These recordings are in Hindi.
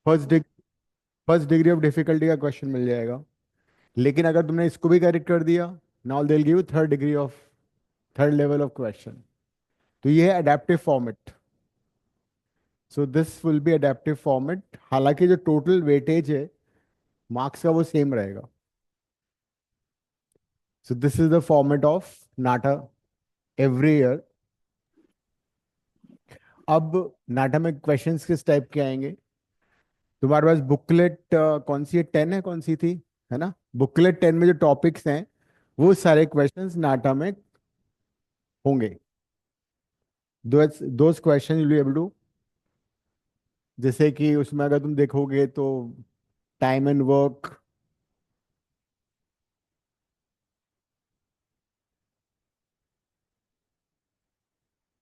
First dig first degree of difficulty का क्वेश्चन मिल जाएगा। लेकिन अगर तुमने इसको भी करेक्ट कर दिया, now they will give you third degree of, third level of question. तो ये है adaptive format. So this will be adaptive format. हालांकि जो टोटल वेटेज है मार्क्स का वो सेम रहेगा। So this is the format of NATA every year. अब नाटा में क्वेश्चंस किस टाइप के आएंगे? तुम्हारे पास बुकलेट कौन सी है, 10 है, कौन सी थी, है ना? बुकलेट 10 में जो टॉपिक्स हैं वो सारे क्वेश्चंस नाटा में होंगे। Those question you able to, जैसे कि उसमें अगर तुम देखोगे तो time and work,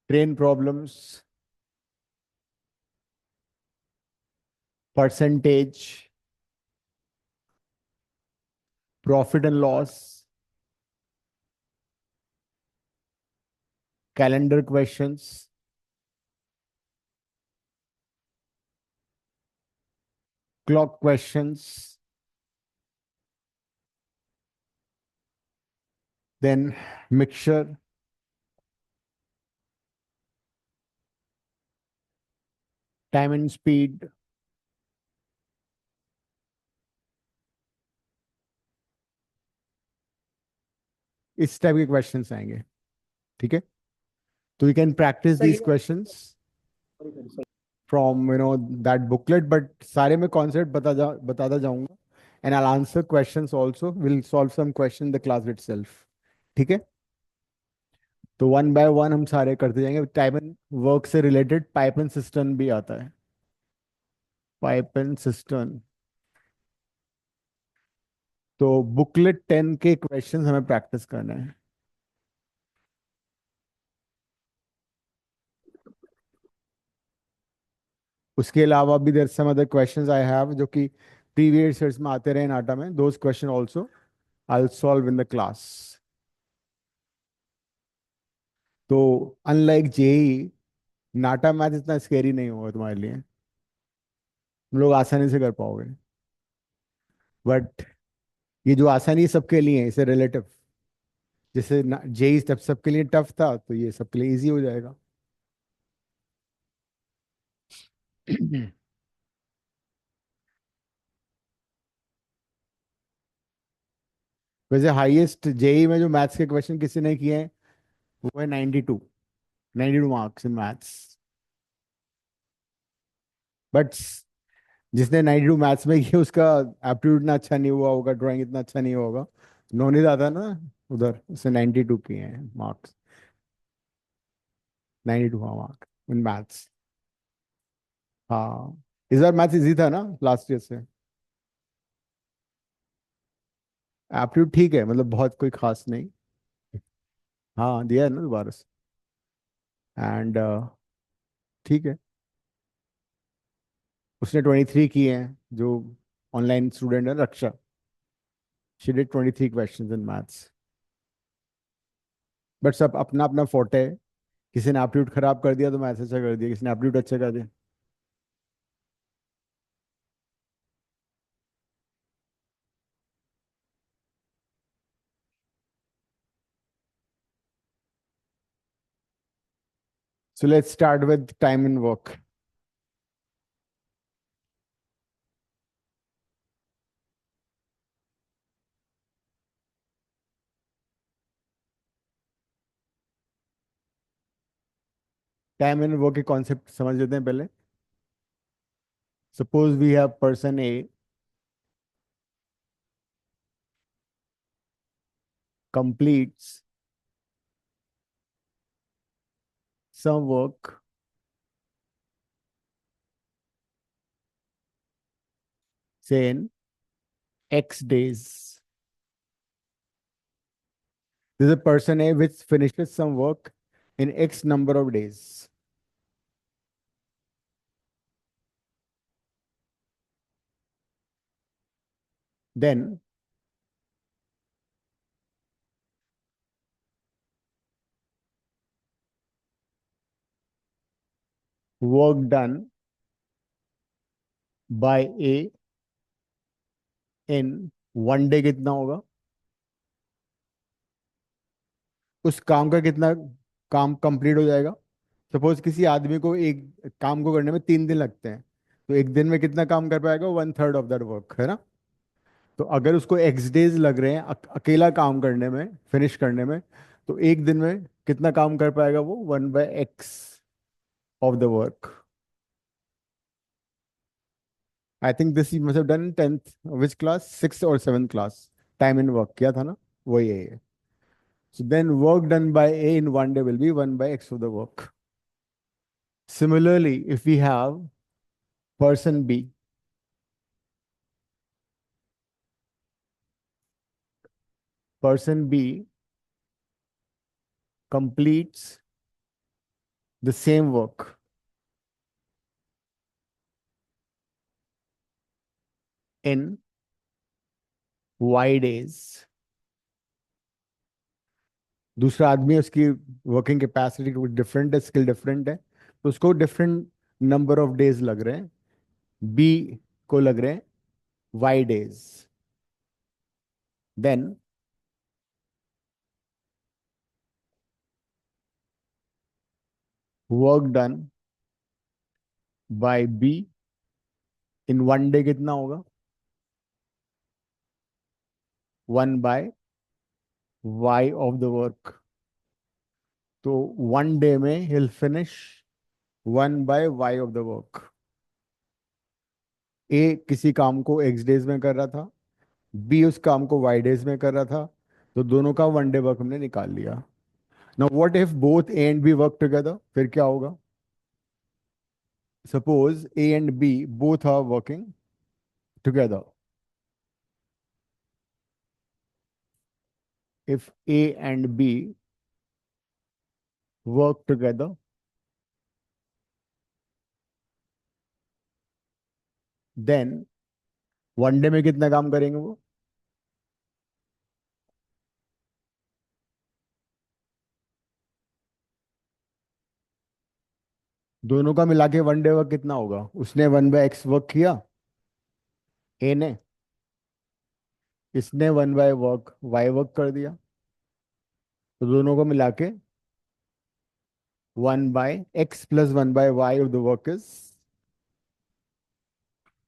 train problems, percentage, profit and loss, calendar questions, clock questions, then mixture, time and speed, इस टाइप के क्वेश्चंस आएंगे। ठीक है? तो यू कैन प्रैक्टिस सही दीज है। Questions from that booklet, but सारे में कॉन्सेप्ट बताता जाऊंगा। And I answer questions also, will solve some question in the class itself. ठीक है? तो वन बाय वन हम सारे करते जाएंगे। टाइम एंड वर्क से रिलेटेड पाइप एंड सिस्टम भी आता है। Pipe and system. तो बुकलेट 10 के क्वेश्चंस हमें प्रैक्टिस करना है। उसके अलावा भी there some other questions I have जो कि प्रीवियस ईयर्स में आते रहे नाटा में, those question also I will solve in the class. तो अनलाइक जेई, नाटा मैथ इतना स्केरी नहीं होगा तुम्हारे लिए, तुम लोग आसानी से कर पाओगे। बट ये जो आसानी सबके लिए है, इसे रिलेटिव। जैसे जेई तब सबके लिए टफ था, तो ये सबके लिए इजी हो जाएगा। वैसे हाईएस्ट जेई में जो मैथ्स के क्वेश्चन किसी ने किए हैं वो है 92 मार्क्स इन मैथ्स। बट जिसने 92 मैथ्स में किया उसका एप्टीट्यूड इतना अच्छा नहीं हुआ होगा, ड्राइंग इतना अच्छा नहीं होगा। नोनी दादा ना, उधर उसने 92 किए हैं मार्क्स। 92, हाँ, मार्क इन मैथ्स। हाँ, इस बार मैथ्स इजी था ना लास्ट ईयर से। एप्टीट्यूड ठीक है, मतलब बहुत कोई खास नहीं। हाँ, दिया है ना दोबारा से। एंड ठीक है। उसने 23 किए हैं, जो ऑनलाइन स्टूडेंट है Raksha. She did 23 questions in maths. But सब अपना अपना फोर्टे है। किसी ने एप्टीट्यूड खराब कर दिया तो मैथ्स अच्छा कर दिया, किसी ने एप्टीट्यूड अच्छा कर दिया। So let's start with time and work. Time and work के कॉन्सेप्ट समझ लेते हैं पहले। Suppose we have person A completes some work say in X days. There's a person A which finishes some work in X number of days. Then work done by A in 1 day कितना होगा? उस काम का कितना काम कंप्लीट हो जाएगा? सपोज किसी आदमी को एक काम को करने में 3 दिन लगते हैं, तो एक दिन में कितना काम कर पाएगा? 1/3 ऑफ दैट वर्क, है ना? तो अगर उसको एक्स डेज लग रहे हैं अकेला काम करने में, फिनिश करने में, तो एक दिन में कितना काम कर पाएगा वो? 1/x of the work. I think this you must have done in 10th, which class, 6th और 7th class. Time in work किया था ना, वही है ये. So then work done by A in 1 day will be 1/x of the work. Similarly, if we have person B, person B completes the same work in Y days. दूसरा आदमी, उसकी वर्किंग कैपेसिटी कुछ डिफरेंट है, स्किल डिफरेंट है, तो उसको डिफरेंट नंबर ऑफ डेज लग रहे हैं. बी को लग रहे हैं Y days. Then work done by B in 1 day कितना होगा? 1/y of the work. तो 1 डे में he'll finish 1/y of the work. A किसी काम को एक्स डेज में कर रहा था, बी उस काम को वाई डेज में कर रहा था, तो दोनों का 1 डे वर्क हमने निकाल लिया. Now what if both A and B work together? फिर क्या होगा? Suppose A and B both are working together. If A and B work together, then 1 day में कितना काम करेंगे वो? दोनों का मिला के 1 डे वर्क कितना होगा? उसने 1/x वर्क किया, ए ने. इसने 1/y वर्क कर दिया. तो दोनों को मिला के 1/x plus 1/y of the work is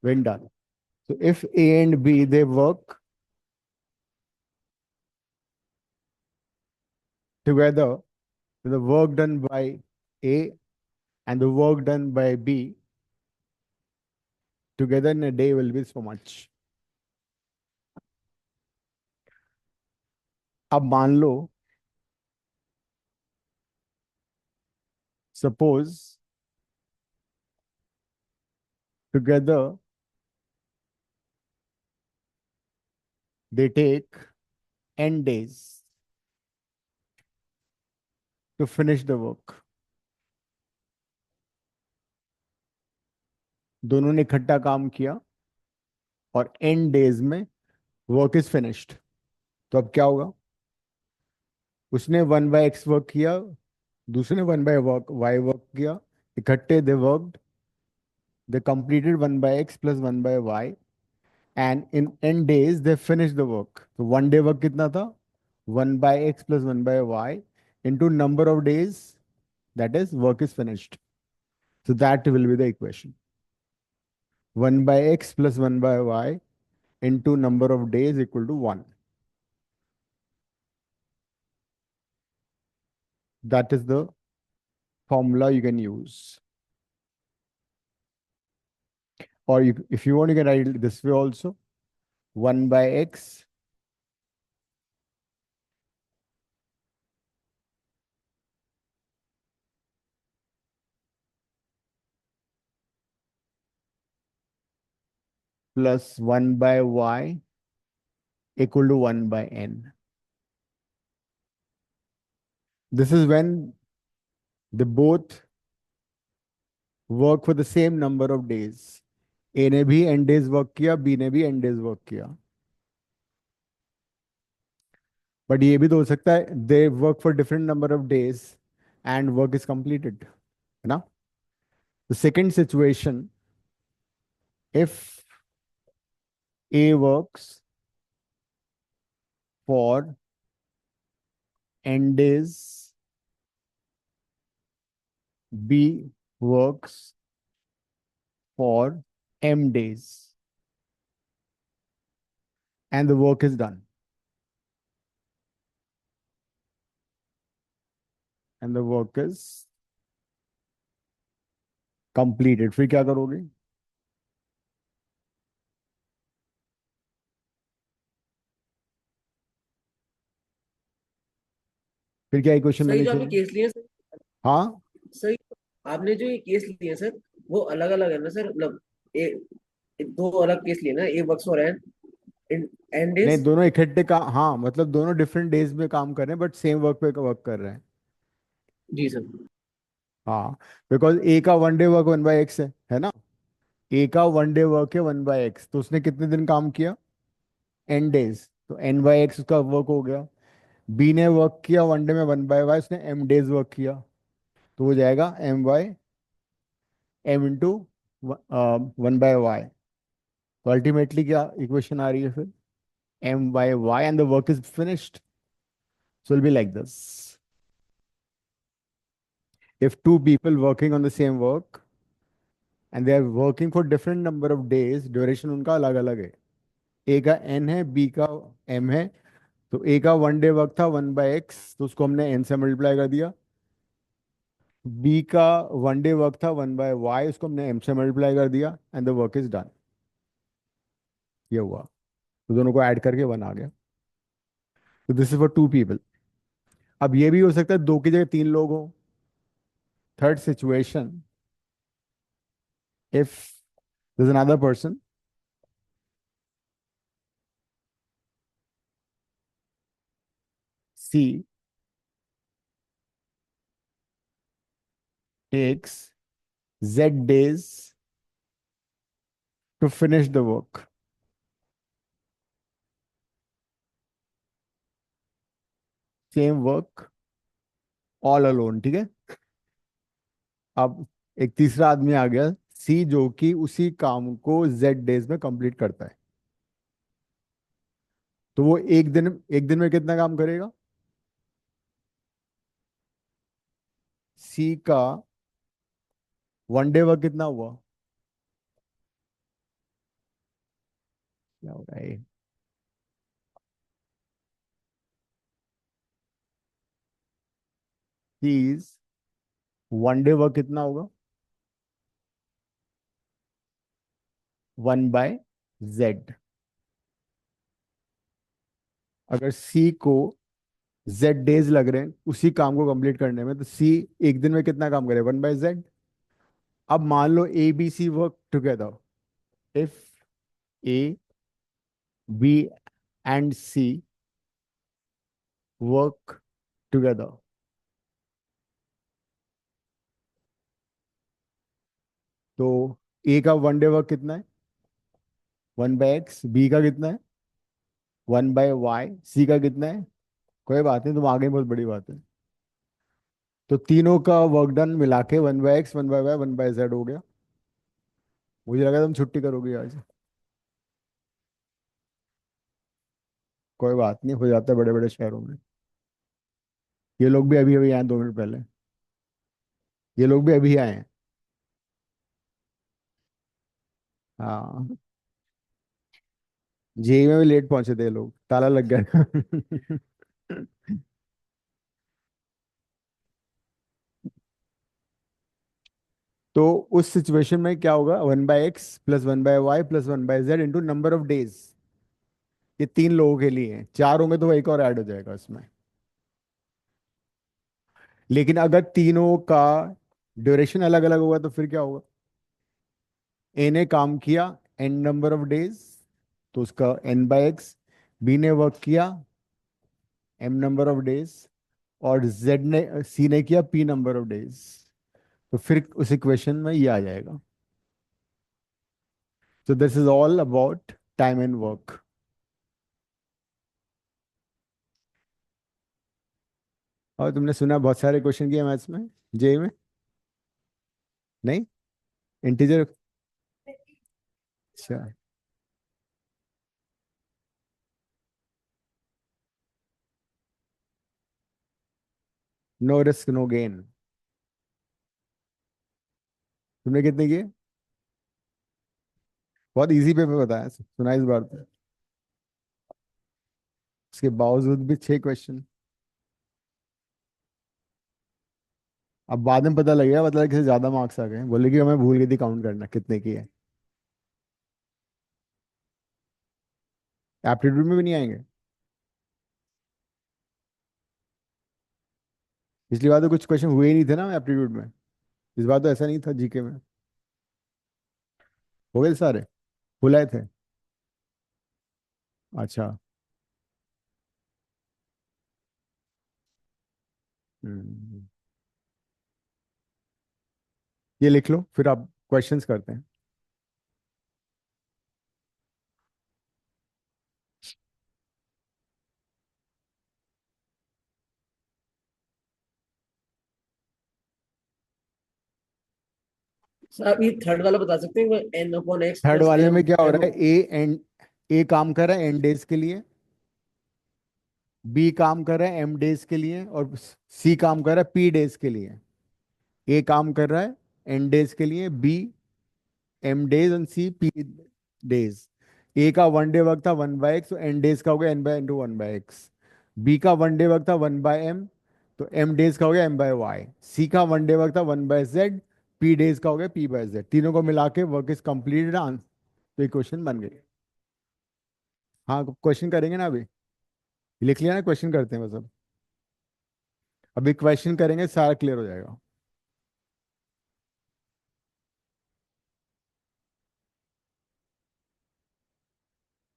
when done. So if A and B they work together, the work done by A and the work done by B together in a day will be so much. अब मान लो, suppose together they take n days to finish the work. दोनों ने इकट्ठा काम किया और n डेज में वर्क इज फिनिश्ड. तो अब क्या होगा? उसने 1/x वर्क किया, दूसरे ने 1/y वर्क किया, इकट्ठे they worked, they completed 1/x plus 1/y, and in n days they finished the work. So 1 day work कितना था? 1/x plus 1/y into number of days, that is work is finished. So that will be the equation. 1/x plus 1/y into number of days equal to 1. That is the formula you can use. Or if you want, you can write it this way also. 1/x plus 1/y equal to 1/n. This is when they both work for the same number of days. ए ने भी n days वर्क किया, बी ने भी n days वर्क किया. बट ये भी तो हो सकता है they work for different number of days and work is completed, है ना? The second situation, If A works for n days, B works for m days, and the work is done. And the work is completed. फिर क्या करोगे? फिर क्या इक्वेशन सही होनी जो आपने चाहिए? केस लिए सर। हाँ। सही। आपने जो ये केस लिए सर, वो अलग अलग है ना सर, मतलब ए, दो अलग केस लिए ना, ए वर्क्स फॉर एन एन नहीं, डेज। दोनों इकट्ठे का, हाँ मतलब दोनों डिफरेंट डेज में काम कर रहे हैं बट सेम वर्क पे वर्क कर रहे हैं। जी सर। हाँ, बिकॉज ए का वन डे वर्क 1/x है ना। ए का वन डे वर्क है 1/x, तो उसने कितने दिन काम किया? n डेज, तो n/x उसका वर्क हो गया। बी ने वर्क किया वन डे में 1/y, उसने m डेज वर्क किया, तो हो जाएगा m/m × 1/y। तो अल्टीमेटली क्या इक्वेशन आ रही है फिर? m/y and the work is finished. So will be like this: if two people working on the same work and they are working for different number of days, duration उनका अलग अलग है। ए का n है, बी का m है। तो ए का वन डे वर्क था 1/x, तो उसको हमने n से मल्टीप्लाई कर दिया। बी का वन डे वर्क था 1/y, उसको हमने m से मल्टीप्लाई कर दिया, and the work is done. ये हुआ। तो दोनों को ऐड करके 1 आ गया। तो this is for two people. अब ये भी हो सकता है दो की जगह तीन लोग हो। Third situation: if there's another person, C takes Z days to finish the work. Same work, all alone, ठीक है। अब एक तीसरा आदमी आ गया, सी, जो कि उसी काम को Z डेज में कंप्लीट करता है। तो वो एक दिन में कितना काम करेगा? सी का वन डे वर्क कितना हुआ? क्या हो रहा है? सीज वन डे वर्क कितना होगा? 1/Z। अगर सी को Z डेज लग रहे हैं उसी काम को कंप्लीट करने में, तो सी एक दिन में कितना काम करे? 1/Z। अब मान लो A B C work together. If A B and C work together, तो ए का वन डे वर्क कितना है? 1/x। बी का कितना है? 1/y। सी का कितना है? कोई बात नहीं, तुम आगे, बहुत बड़ी बात है। तो तीनों का वर्क डन मिला के 1/x, 1/y, 1/z हो गया। मुझे लगा तुम छुट्टी करोगे आज। कोई बात नहीं, हो जाता है बड़े बड़े शहरों में। ये लोग भी अभी अभी आए, 2 मिनट पहले। ये लोग भी अभी आए हैं। हाँ, जेई में भी लेट पहुंचे थे ये लोग, ताला लग गया। तो उस सिचुएशन में क्या होगा? 1/x + 1/y + 1/z into number of days. ये तीन लोगों के लिए है, चार होंगे तो एक और ऐड हो जाएगा इसमें। लेकिन अगर तीनों का ड्यूरेशन अलग अलग होगा तो फिर क्या होगा? ए ने काम किया n नंबर ऑफ डेज, तो उसका n/x। बी ने वर्क किया m नंबर ऑफ डेज, और z ने सी ने किया p नंबर ऑफ डेज। तो फिर उस इक्वेशन में ये आ जाएगा। So this is all about time and work. और तुमने सुना बहुत सारे क्वेश्चन किए मैथ्स में, जेई में? नहीं, इंटीजर। अच्छा। No risk no gain. तुमने कितने किए? बहुत इजी पेपर बताया, सुना इस बार तो। उसके बावजूद भी 6 क्वेश्चन। अब बाद में पता लगेगा, मतलब किसी ज्यादा मार्क्स आ गए, बोले कि हमें भूल गई थी काउंट करना कितने की है। एप्टीट्यूड में भी नहीं आएंगे? पिछली बार तो कुछ क्वेश्चन हुए ही नहीं थे ना एप्टीट्यूड में। इस बार तो ऐसा नहीं था जीके में। हो गए सारे? बुलाए थे? अच्छा। हम्म। ये लिख लो, फिर आप क्वेश्चंस करते हैं। सर आप ये थर्ड वाला बता सकते हैं, N upon X third plus वाले एम में क्या हो एम। रहा है? ए एंड, ए काम कर रहा है एन डेज के लिए, बी काम कर रहा है एम डेज के लिए, और सी काम कर रहा है पी डेज के लिए। ए काम कर रहा है एन डेज के लिए, B M days and C P days. A का 1 डे वर्क था 1/x, तो एन डेज का हो गया n/(1/x)। बी का 1 डे वर्क था 1/m, तो एम डेज का हो गया m/y। सी का 1 डे वर्क था 1/z, पी डेज का हो गया p/z। तीनों को मिला के वर्क इज कंप्लीटेड आंसर। तो ये क्वेश्चन बन गए। हाँ, क्वेश्चन करेंगे ना अभी। लिख लिया ना? क्वेश्चन करते हैं बस अब। अभी क्वेश्चन करेंगे, सारा क्लियर हो जाएगा।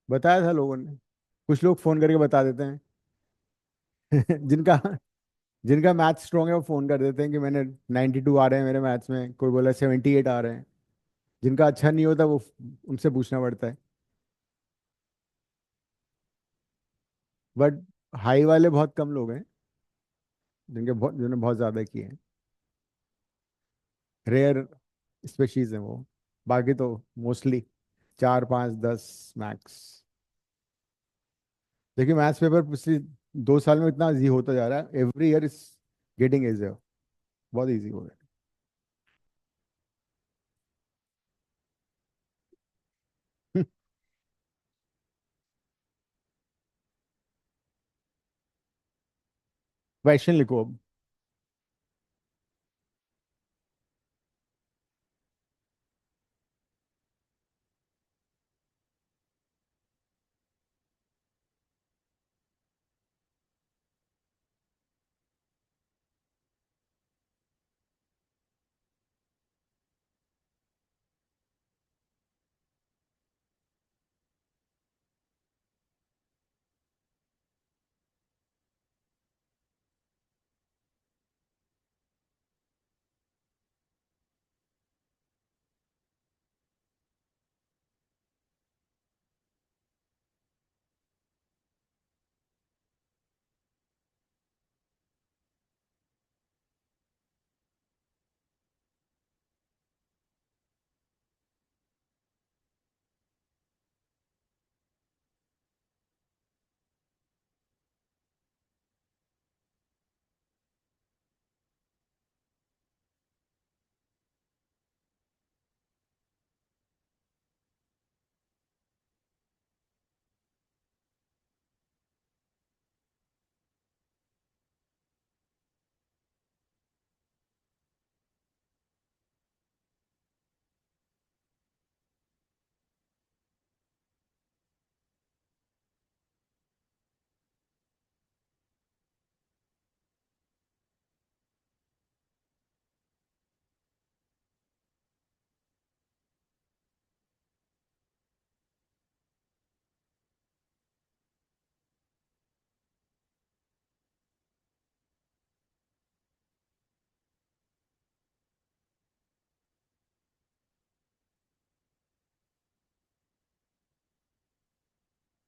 बताया था लोगों ने। कुछ लोग फोन करके बता देते हैं। जिनका जिनका मैथ स्ट्रांग है वो फोन कर देते हैं कि मैंने 92 आ रहे हैं मेरे मैथ्स में, कोई बोला 78 आ रहे हैं। जिनका अच्छा नहीं होता वो उनसे पूछना पड़ता है। बट हाई वाले बहुत कम लोग हैं, जिन्होंने बहुत ज्यादा किए हैं। रेयर स्पेशीज हैं वो। बाकी तो मोस्टली 4 5 10 मैक्स। देखिए मैथ्स पेपर पिछले 2 साल में इतना इजी होता जा रहा है, every year is getting easier. बहुत इजी हो गया। क्वेश्चन लिखो अब।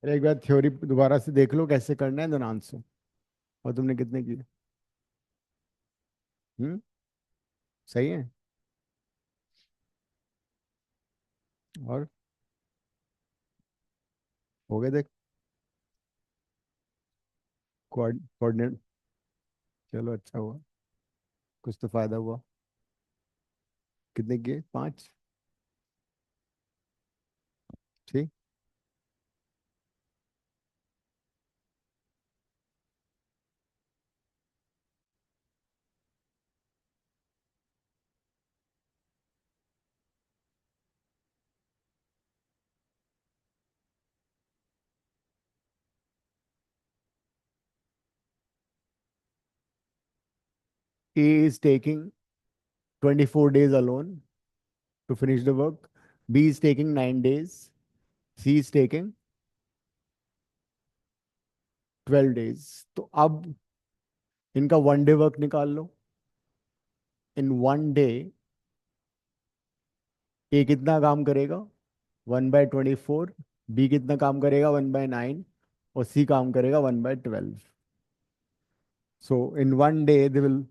अरे एक बार थ्योरी दोबारा से देख लो कैसे करना है, देन आंसर। और तुमने कितने किए? हम्म। सही है। और हो गया देख। कोऑर्डिनेट। चलो अच्छा हुआ, कुछ तो फायदा हुआ। कितने किए? 5। ठीक। A is taking 24 days alone to finish the work. B is taking 9 days. C is taking 12 days. तो अब इनका 1 डे वर्क निकाल लो। इन 1 डे ए कितना काम करेगा? 1/24। बी कितना काम करेगा? 1/9। और सी काम करेगा 1/12। सो इन 1 day they will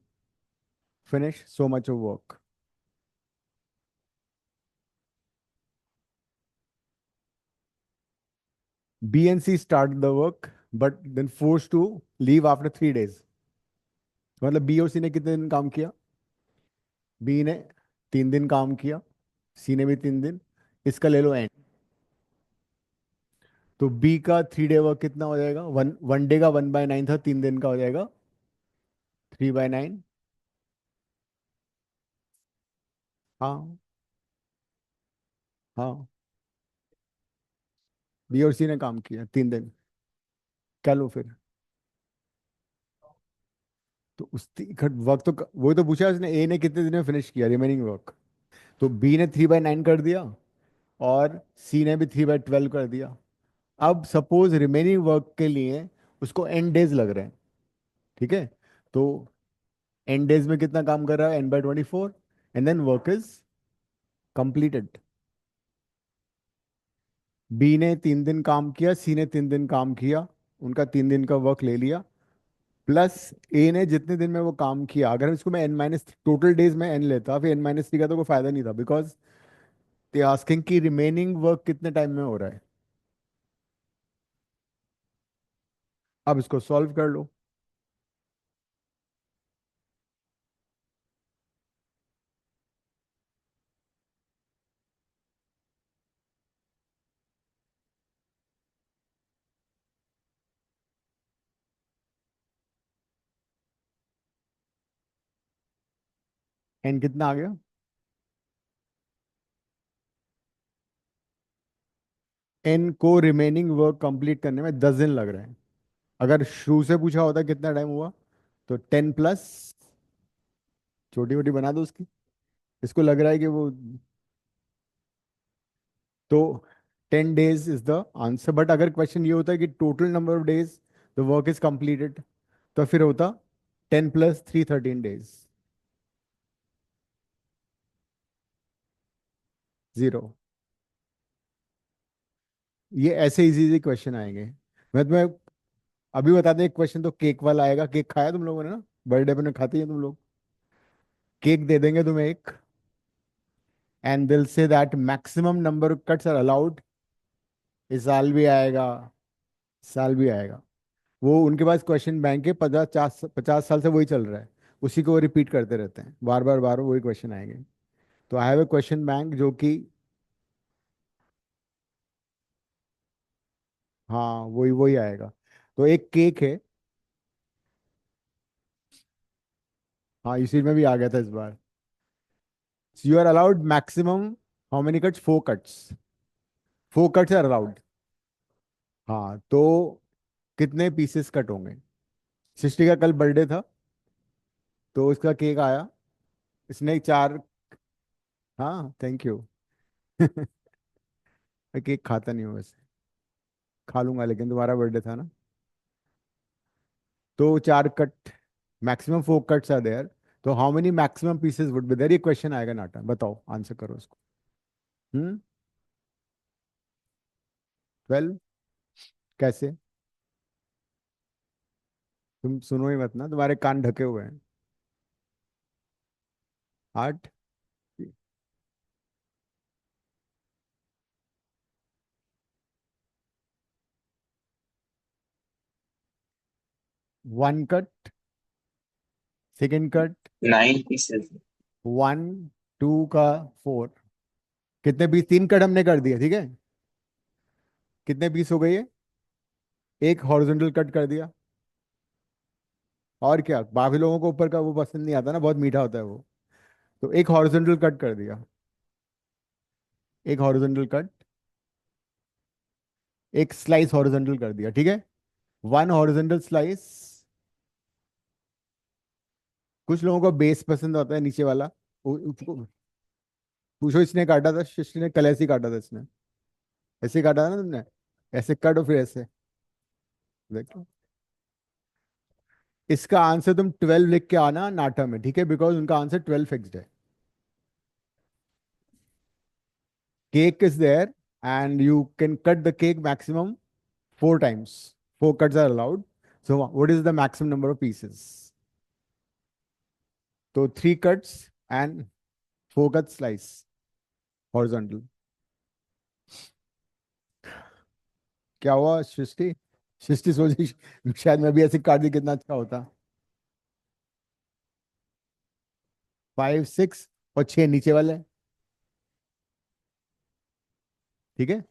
finish so much of work. B and C started the work but then forced to leave after 3 days. मतलब बी और सी ने कितने दिन काम किया? बी ने 3 दिन काम किया, सी ने भी 3 दिन। इसका ले लो एंड। तो बी का 3 डे वर्क कितना हो जाएगा? वन वन डे का 1/9 था, 3 दिन का हो जाएगा 3/9। हाँ। हाँ। बी और सी ने काम किया 3 दिन। क्या लो फिर? तो उस वर्क तो वही तो पूछा उसने, ए ने कितने दिन में फिनिश किया रिमेनिंग वर्क। तो बी ने 3/9 कर दिया और सी ने भी 3/12 कर दिया। अब सपोज रिमेनिंग वर्क के लिए उसको एन डेज लग रहे हैं। ठीक है। तो एन डेज में कितना काम कर रहा है? n/24। And then work is completed. B ने 3 दिन काम किया, सी ने 3 दिन काम किया, उनका 3 दिन का वर्क ले लिया। प्लस ए ने जितने दिन में वो काम किया, अगर इसको मैं n- टोटल डेज में एन लेता फिर n-3 का तो कोई फायदा नहीं था, बिकॉज दे आस्किंग कि रिमेनिंग वर्क कितने टाइम में हो रहा है। अब इसको सॉल्व कर लो। एन कितना आ गया? एन को रिमेनिंग वर्क कंप्लीट करने में 10 दिन लग रहे हैं। अगर शुरू से पूछा होता कितना टाइम हुआ, तो 10 प्लस, छोटी छोटी बना दो उसकी। इसको लग रहा है कि वो, तो 10 days is the answer. But अगर क्वेश्चन ये होता है कि total number of days the work is completed, तो फिर होता 10 + 3 13 डेज। 0। ये ऐसे इजी इजी क्वेश्चन आएंगे। मैं तुम्हें अभी बता दें, एक क्वेश्चन तो केक वाला आएगा। केक खाया तुम लोगों ने ना? बर्थडे पे खाती है तुम लोग। केक दे देंगे तुम्हें एक, एंड दिल से that maximum number of cuts are allowed. इस साल भी आएगा, साल भी आएगा। वो उनके पास क्वेश्चन बैंक है, 50 50 साल से वही चल रहा है। उसी को वो रिपीट करते रहते हैं, बार बार बार वही क्वेश्चन आएंगे। तो I have a question bank जो कि, हाँ वही वही आएगा। तो एक केक है। हाँ इसी में भी आ गया था इस बार। You are allowed maximum how many cuts? 4 cuts. 4 cuts are allowed. हाँ तो कितने पीसेस कट होंगे? सृष्टि का कल बर्थडे था, तो उसका केक आया। इसने 4। हाँ थैंक यू। मैं केक खाता नहीं हूँ वैसे, खा लूंगा, लेकिन तुम्हारा बर्थडे था ना। तो 4 cut, maximum 4 cuts are there. तो how many maximum pieces would be there? ये क्वेश्चन आएगा नाटा, बताओ आंसर करो उसको। 12। कैसे? तुम सुनो ही मत ना, तुम्हारे कान ढके हुए हैं। 8। One cut, second cut, 9 pieces। One, two का फोर, कितने पीस? तीन कट हमने कर दिए, ठीक है। कितने पीस हो गए ये? एक हॉरिजॉन्टल कट कर दिया। और क्या, बाकी लोगों को ऊपर का वो पसंद नहीं आता ना, बहुत मीठा होता है वो। तो एक हॉरिजॉन्टल कट कर दिया, एक हॉरिजॉन्टल कट, एक स्लाइस हॉरिजॉन्टल कर दिया, ठीक है। One horizontal slice. कुछ लोगों को बेस पसंद होता है, नीचे वाला। उसको पूछो, इसने काटा था, शिष्य ने कल ऐसे ही काटा था इसने। ऐसे ही काटा था ना तुमने? ऐसे काटो फिर ऐसे। देखो, इसका आंसर तुम 12 लिख के आना नाटा में, ठीक है, बिकॉज उनका आंसर 12 फिक्स्ड है। Cake is there, and you can cut the cake maximum 4 times. 4 cuts are allowed. So what is the maximum number of pieces? So 3 cuts and 4 cuts slice horizontal. क्या हुआ सृष्टि? सृष्टि सोची शायद मैं भी ऐसे काट दी कितना अच्छा होता। 5, 6 और 6 नीचे वाले, ठीक है।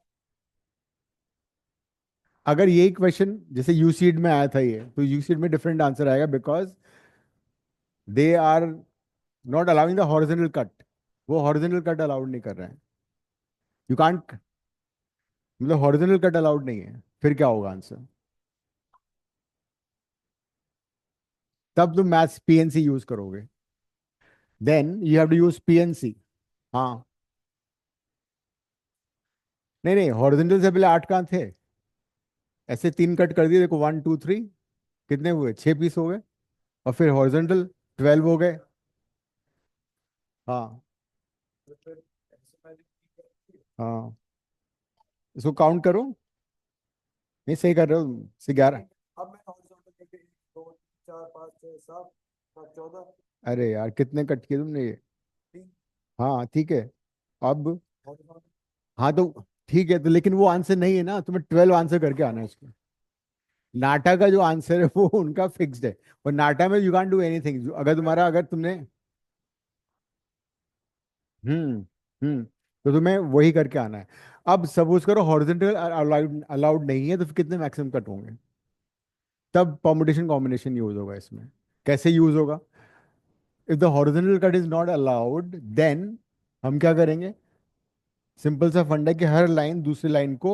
अगर यही क्वेश्चन जैसे यूसीड में आया था ये, तो यूसीड में डिफरेंट आंसर आएगा, because they are not allowing the horizontal cut. वो हॉरिजॉन्टल कट अलाउड नहीं कर रहे हैं। यू कांट, मतलब हॉरिजॉन्टल कट अलाउड नहीं है, फिर क्या होगा आंसर? तब तुम मैथ्स पीएनसी यूज करोगे, then you have to use PNC. हाँ, नहीं नहीं, हॉरिजॉन्टल से पहले 8 कहाँ थे? ऐसे 3 कट कर दिए, देखो 1, 2, 3, कितने हुए? 6 पीस हो गए। और फिर हॉरिजॉन्टल 12 हो गए। हाँ हाँ, इसको काउंट करो। नहीं, सही कर रहे हो, से 11। अब मैं हॉरिजॉन्टल करके 1 2 4 5 6 7 8 14 अरे यार, कितने कट किए तुमने ये? 3 हाँ ठीक है। अब हॉरिजॉन्टल। हाँ तो ठीक है, तो लेकिन वो आंसर नहीं है ना, तुम्हें 12 आंसर करके आना है इसको। नाटा का जो आंसर है वो उनका फिक्स्ड है। और नाटा में यू कांट डू एनीथिंग, अगर तुम्हारा, अगर तुमने हम्म तो तुम्हें वही करके आना है। अब सपोज करो हॉरिजॉन्टल अलाउड अलाउड नहीं है, तो फिर कितने मैक्सिमम कट होंगे? तब परमुटेशन कॉम्बिनेशन यूज होगा इसमें। कैसे यूज होगा? If the horizontal cut is not allowed, then हम क्या करेंगे? सिंपल सा फंडा है कि हर लाइन दूसरी लाइन को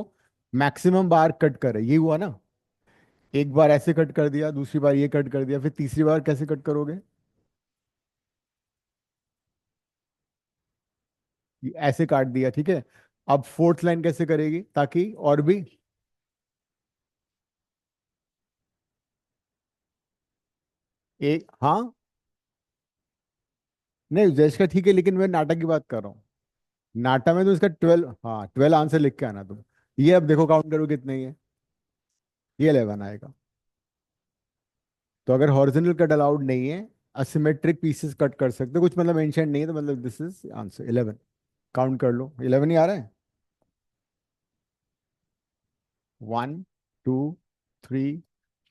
मैक्सिमम बार कट करे, ये हुआ ना। एक बार ऐसे कट कर दिया, दूसरी बार ये कट कर दिया, फिर तीसरी बार कैसे कट करोगे? ये ऐसे काट दिया, ठीक है। अब फोर्थ लाइन कैसे करेगी ताकि और भी? एक, हाँ, नहीं जैश का ठीक है, लेकिन मैं नाटक की बात कर रहा हूँ। नाटा में तो इसका 12, हाँ 12 आंसर लिख के आना तुम। ये अब देखो काउंट करो कितने ही है। ये 11 आएगा। तो अगर हॉरिजॉन्टल कट अलाउड नहीं है, असिमेट्रिक पीसेस कट कर सकते हो, कुछ मतलब मेंशन नहीं है, तो मतलब दिस इज आंसर 11। काउंट कर लो, 11 ही आ रहा है। 1, 2, 3,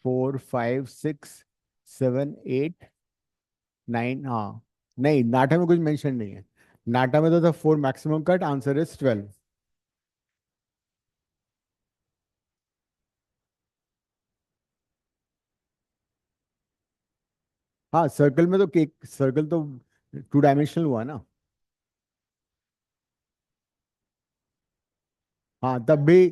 4, 5, 6, 7, 8, 9, हाँ। नहीं, नाटा में कुछ मेंशन नहीं है। नाटा में तो था 4 मैक्सिमम कट, आंसर इज 12। हाँ, सर्कल में तो केक, सर्कल तो 2 डायमेंशनल हुआ ना। हाँ तब भी,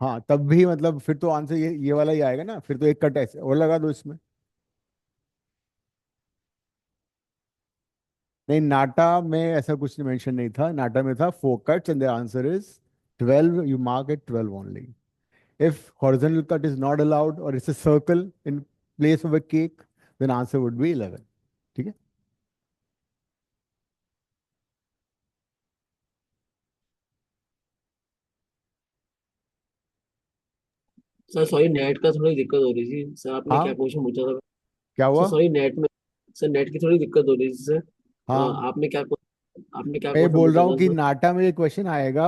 हाँ तब भी मतलब फिर तो आंसर ये वाला ही आएगा ना, फिर तो एक कट ऐसे और लगा दो इसमें। नहीं, नाटा में ऐसा कुछ मेंशन नहीं था, नाटा में था 4 cuts and the answer is 12, you mark it 12 only. If horizontal cut is not allowed और it's a circle in place of a cake, then answer would be 11, ठीक है। सर सॉरी, नेट का थोड़ी दिक्कत हो रही थी सर, आपने क्या हाँ, क्वेश्चन पूछा था? क्या सर हुआ? सॉरी, नेट में, सर नेट की थोड़ी दिक्कत हो रही थी सर। हाँ, आपने क्या मैं क्वेश्चन बोल रहा पूछा हूँ था कि सर? नाटा में ये क्वेश्चन आएगा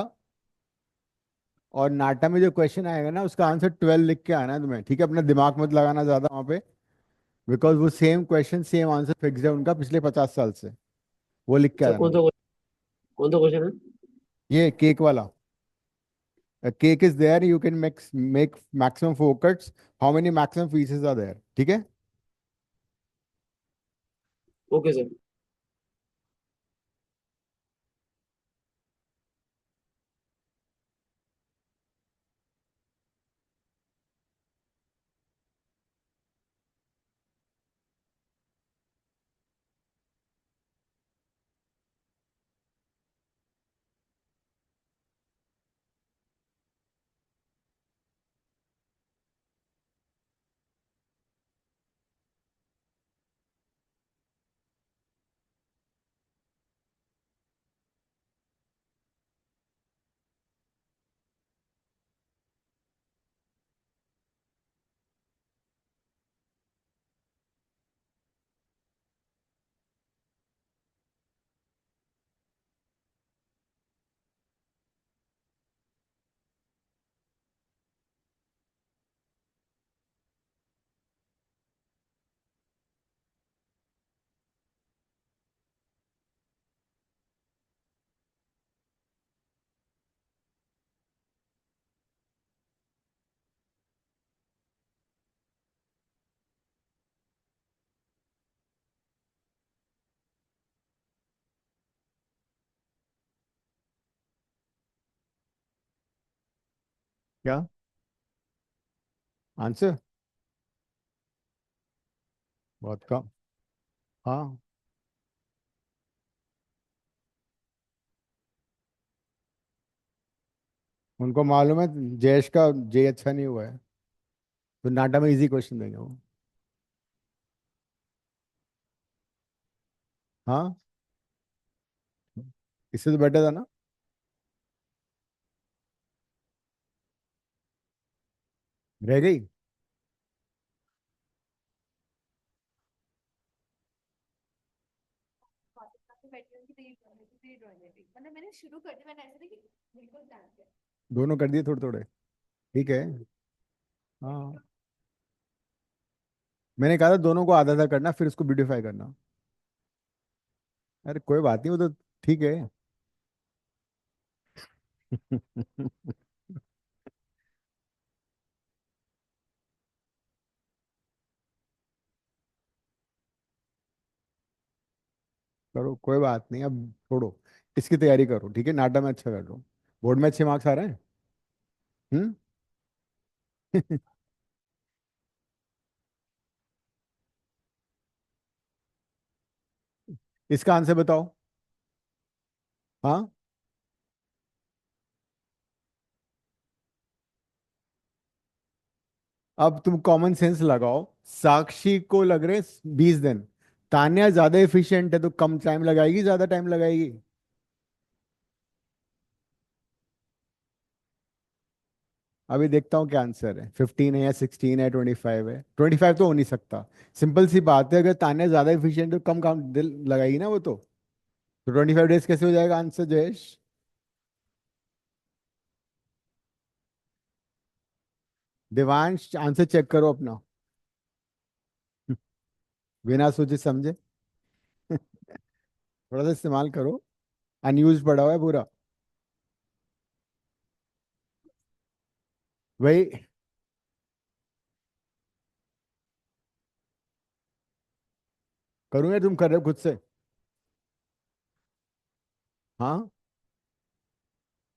और नाटा में जो क्वेश्चन आएगा ना उसका आंसर 12 लिख के आना है तुम्हें, ठीक है? अपना दिमाग मत लगाना ज्यादा वहाँ पे, बिकॉज वो same question same answer fix है उनका पिछले 50 साल से। वो लिख के आ अच्छा, जाना। कौन सा क्वेश्चन है? ये केक वाला। A cake is there, you can make maximum four cuts. How many maximum pieces are there? ठीक है। Okay sir. क्या आंसर? बहुत कम। हाँ, उनको मालूम है जयेश का जे अच्छा नहीं हुआ है, तो नाटा में इजी क्वेश्चन देंगे वो। हाँ, इससे तो बेटर था ना। रह गई। काफी बैठी हूँ कि तेरी ड्राइंग है मतलब मैंने शुरू कर दी, मैंने ऐसे नहीं कि बिल्कुल ध्यान से। दोनों कर दिए थोड़े थोड़े। ठीक है। हाँ, मैंने कहा था दोनों को आधा आधा करना फिर उसको ब्यूटीफाई करना। अरे कोई बात नहीं, वो तो ठीक है। करो, कोई बात नहीं, अब छोड़ो। इसकी तैयारी करो, ठीक है? नाटा में अच्छा कर लो। बोर्ड में अच्छे मार्क्स आ रहे हैं। हम्म। इसका आंसर बताओ। हाँ, अब तुम कॉमन सेंस लगाओ। साक्षी को लग रहे 20 दिन, तान्या ज्यादा एफिशिएंट है तो कम टाइम लगाएगी ज्यादा टाइम लगाएगी? अभी देखता हूँ क्या आंसर है, 15 है या 16 है 25 है? 25 तो हो नहीं सकता। सिंपल सी बात है, अगर तान्या ज्यादा एफिशिएंट तो कम काम दिल लगाएगी ना वो तो 25 डेज कैसे हो जाएगा answer Jayesh? Devansh answer check करो अपना। बिना सोचे समझे। थोड़ा सा इस्तेमाल करो, अनयूज पड़ा हुआ है पूरा। वही करूंगा, तुम कर रहे हो खुद से। हाँ,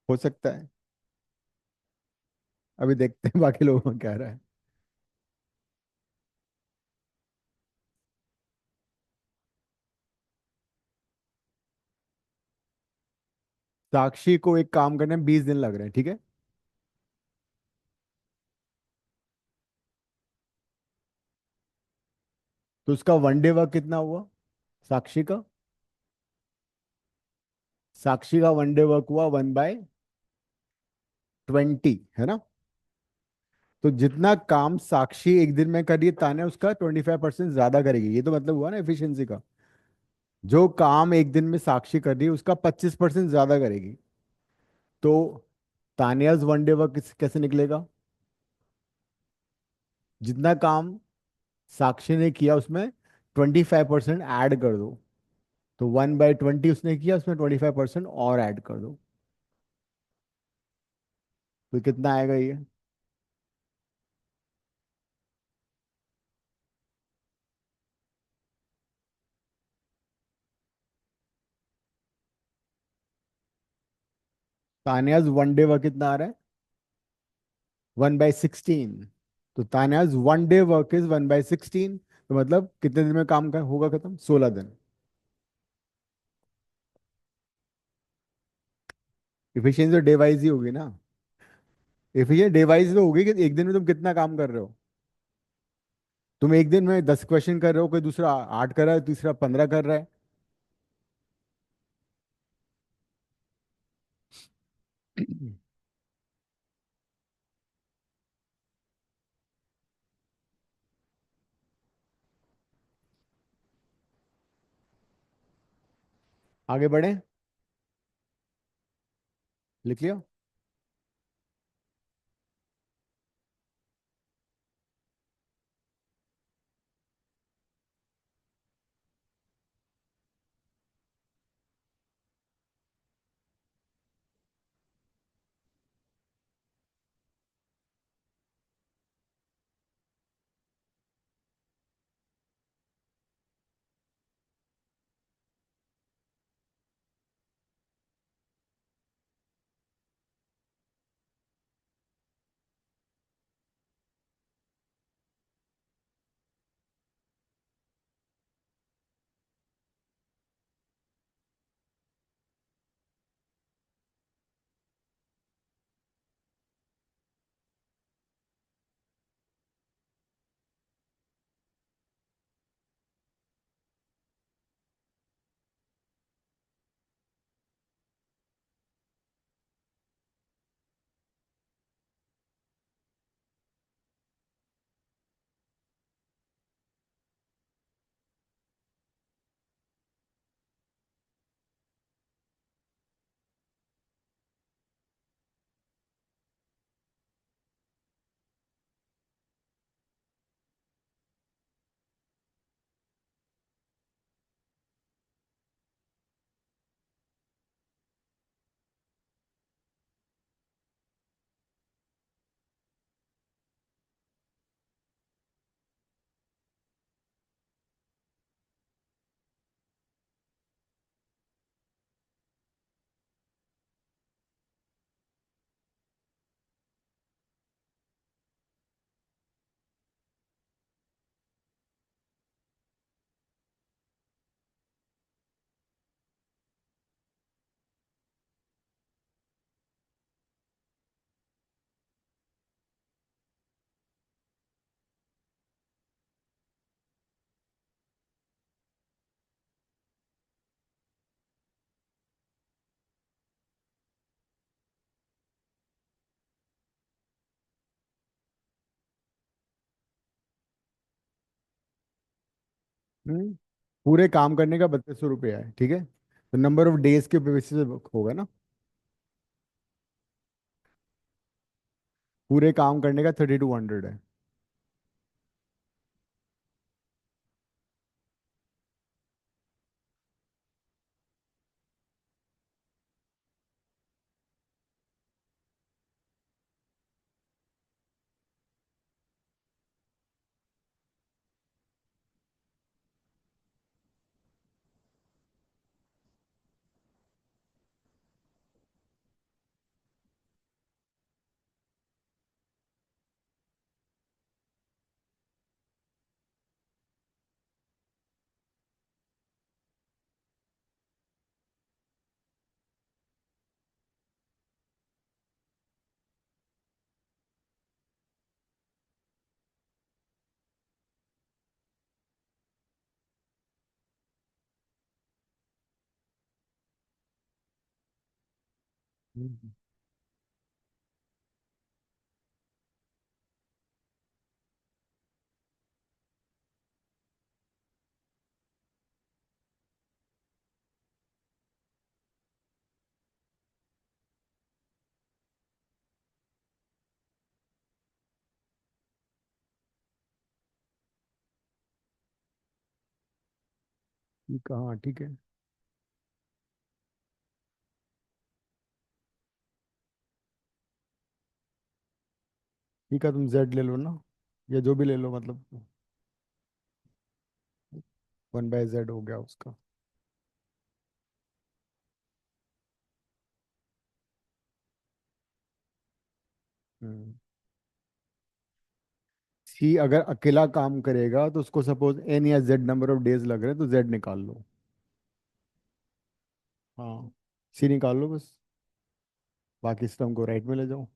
हो सकता है। अभी देखते हैं बाकी लोगों को क्या रहा है। साक्षी को एक काम करने में 20 दिन लग रहे हैं, ठीक है? तो उसका वन डे वर्क कितना हुआ साक्षी का? साक्षी का वन डे वर्क हुआ 1/20, है ना? तो जितना काम साक्षी एक दिन में करिए ताने उसका 25% ज्यादा करेगी, ये तो मतलब हुआ ना एफिशिएंसी का। जो काम एक दिन में साक्षी कर रही है उसका 25% ज्यादा करेगी। तो तानियाज वन डे वर्क कैसे निकलेगा? जितना काम साक्षी ने किया उसमें 25% ऐड कर दो। तो 1/20 उसने किया, उसमें 25% और ऐड कर दो। तो कितना आएगा ये? तानियाज वन डे वर्क कितना आ रहा है? 1/16। तो तानियाज वन डे वर्क इज 1/16। तो मतलब कितने दिन में काम का होगा खत्म? 16 दिन। इफिशियंसी तो डे वाइज ही होगी ना। इफिशियंसी डे वाइज तो होगी कि एक दिन में तुम कितना काम कर रहे हो। तुम एक दिन में 10 क्वेश्चन कर रहे हो, कोई दूसरा 8 कर रहा है, तीसरा 15 कर रहा है। आगे बढ़े। लिख लिया। हम्म पूरे काम करने का 3200 रुपया है, ठीक है। तो नंबर ऑफ डेज के बेसिस पे होगा ना। पूरे काम करने का 3200 है। हम्म। ठीक है, हाँ ठीक है। ठीक है, तुम जेड ले लो ना, या जो भी ले लो, मतलब 1/z हो गया उसका। हम्म। सी अगर अकेला काम करेगा तो उसको सपोज एन या जेड नंबर ऑफ डेज लग रहे हैं, तो जेड निकाल लो। हाँ, सी निकाल लो बस, बाकी सिस्टम को राइट में ले जाओ।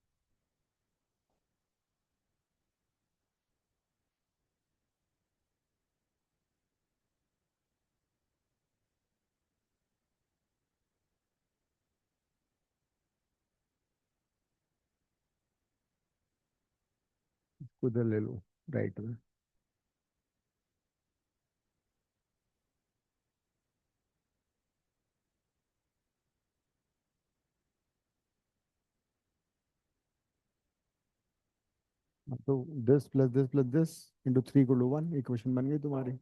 उधर ले लो, राइट में। हाँ, तो दिस इंटू 3 = 1 इक्वेशन बन गई तुम्हारी।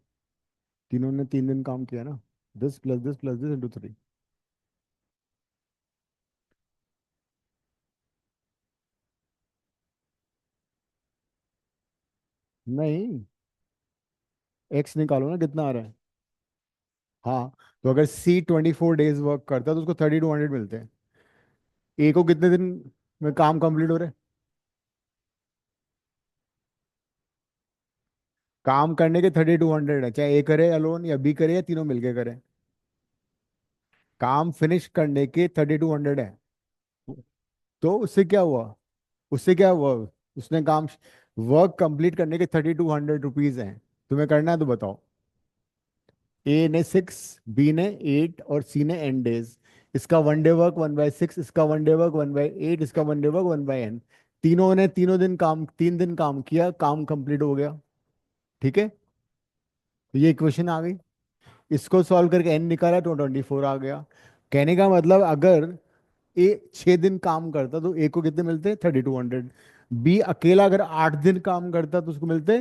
तीनों ने 3 दिन काम किया ना। This into 3। नहीं, एक्स निकालो ना, कितना आ रहा है। हाँ, तो अगर सी 24 डेज वर्क करता है तो उसको 3200 मिलते हैं। ए को कितने दिन में काम कंप्लीट हो रहे हैं। काम करने के 3200 है, चाहे ए करे अलोन या बी करे या तीनों मिलके करें। काम फिनिश करने के 3200 है। तो उससे क्या हुआ, उससे क्या हुआ, उसने काम, वर्क कंप्लीट करने के 3200 रुपीज हैं। तुम्हें करना है तो बताओ। ए ने 6, बी ने 8 और सी ने n डेज। इसका 1 डे वर्क 1/6, इसका 1 डे वर्क 1/8, इसका 1 डे वर्क 1/n। तीनों ने तीनों दिन काम, 3 दिन काम किया, काम कंप्लीट हो गया। ठीक है, तो ये इक्वेशन आ गई। इसको सॉल्व करके n निकाला तो 24 आ गया। कहने का मतलब, अगर ए 6 दिन काम करता तो ए को कितने मिलते, 3200। बी अकेला अगर 8 दिन काम करता तो उसको मिलते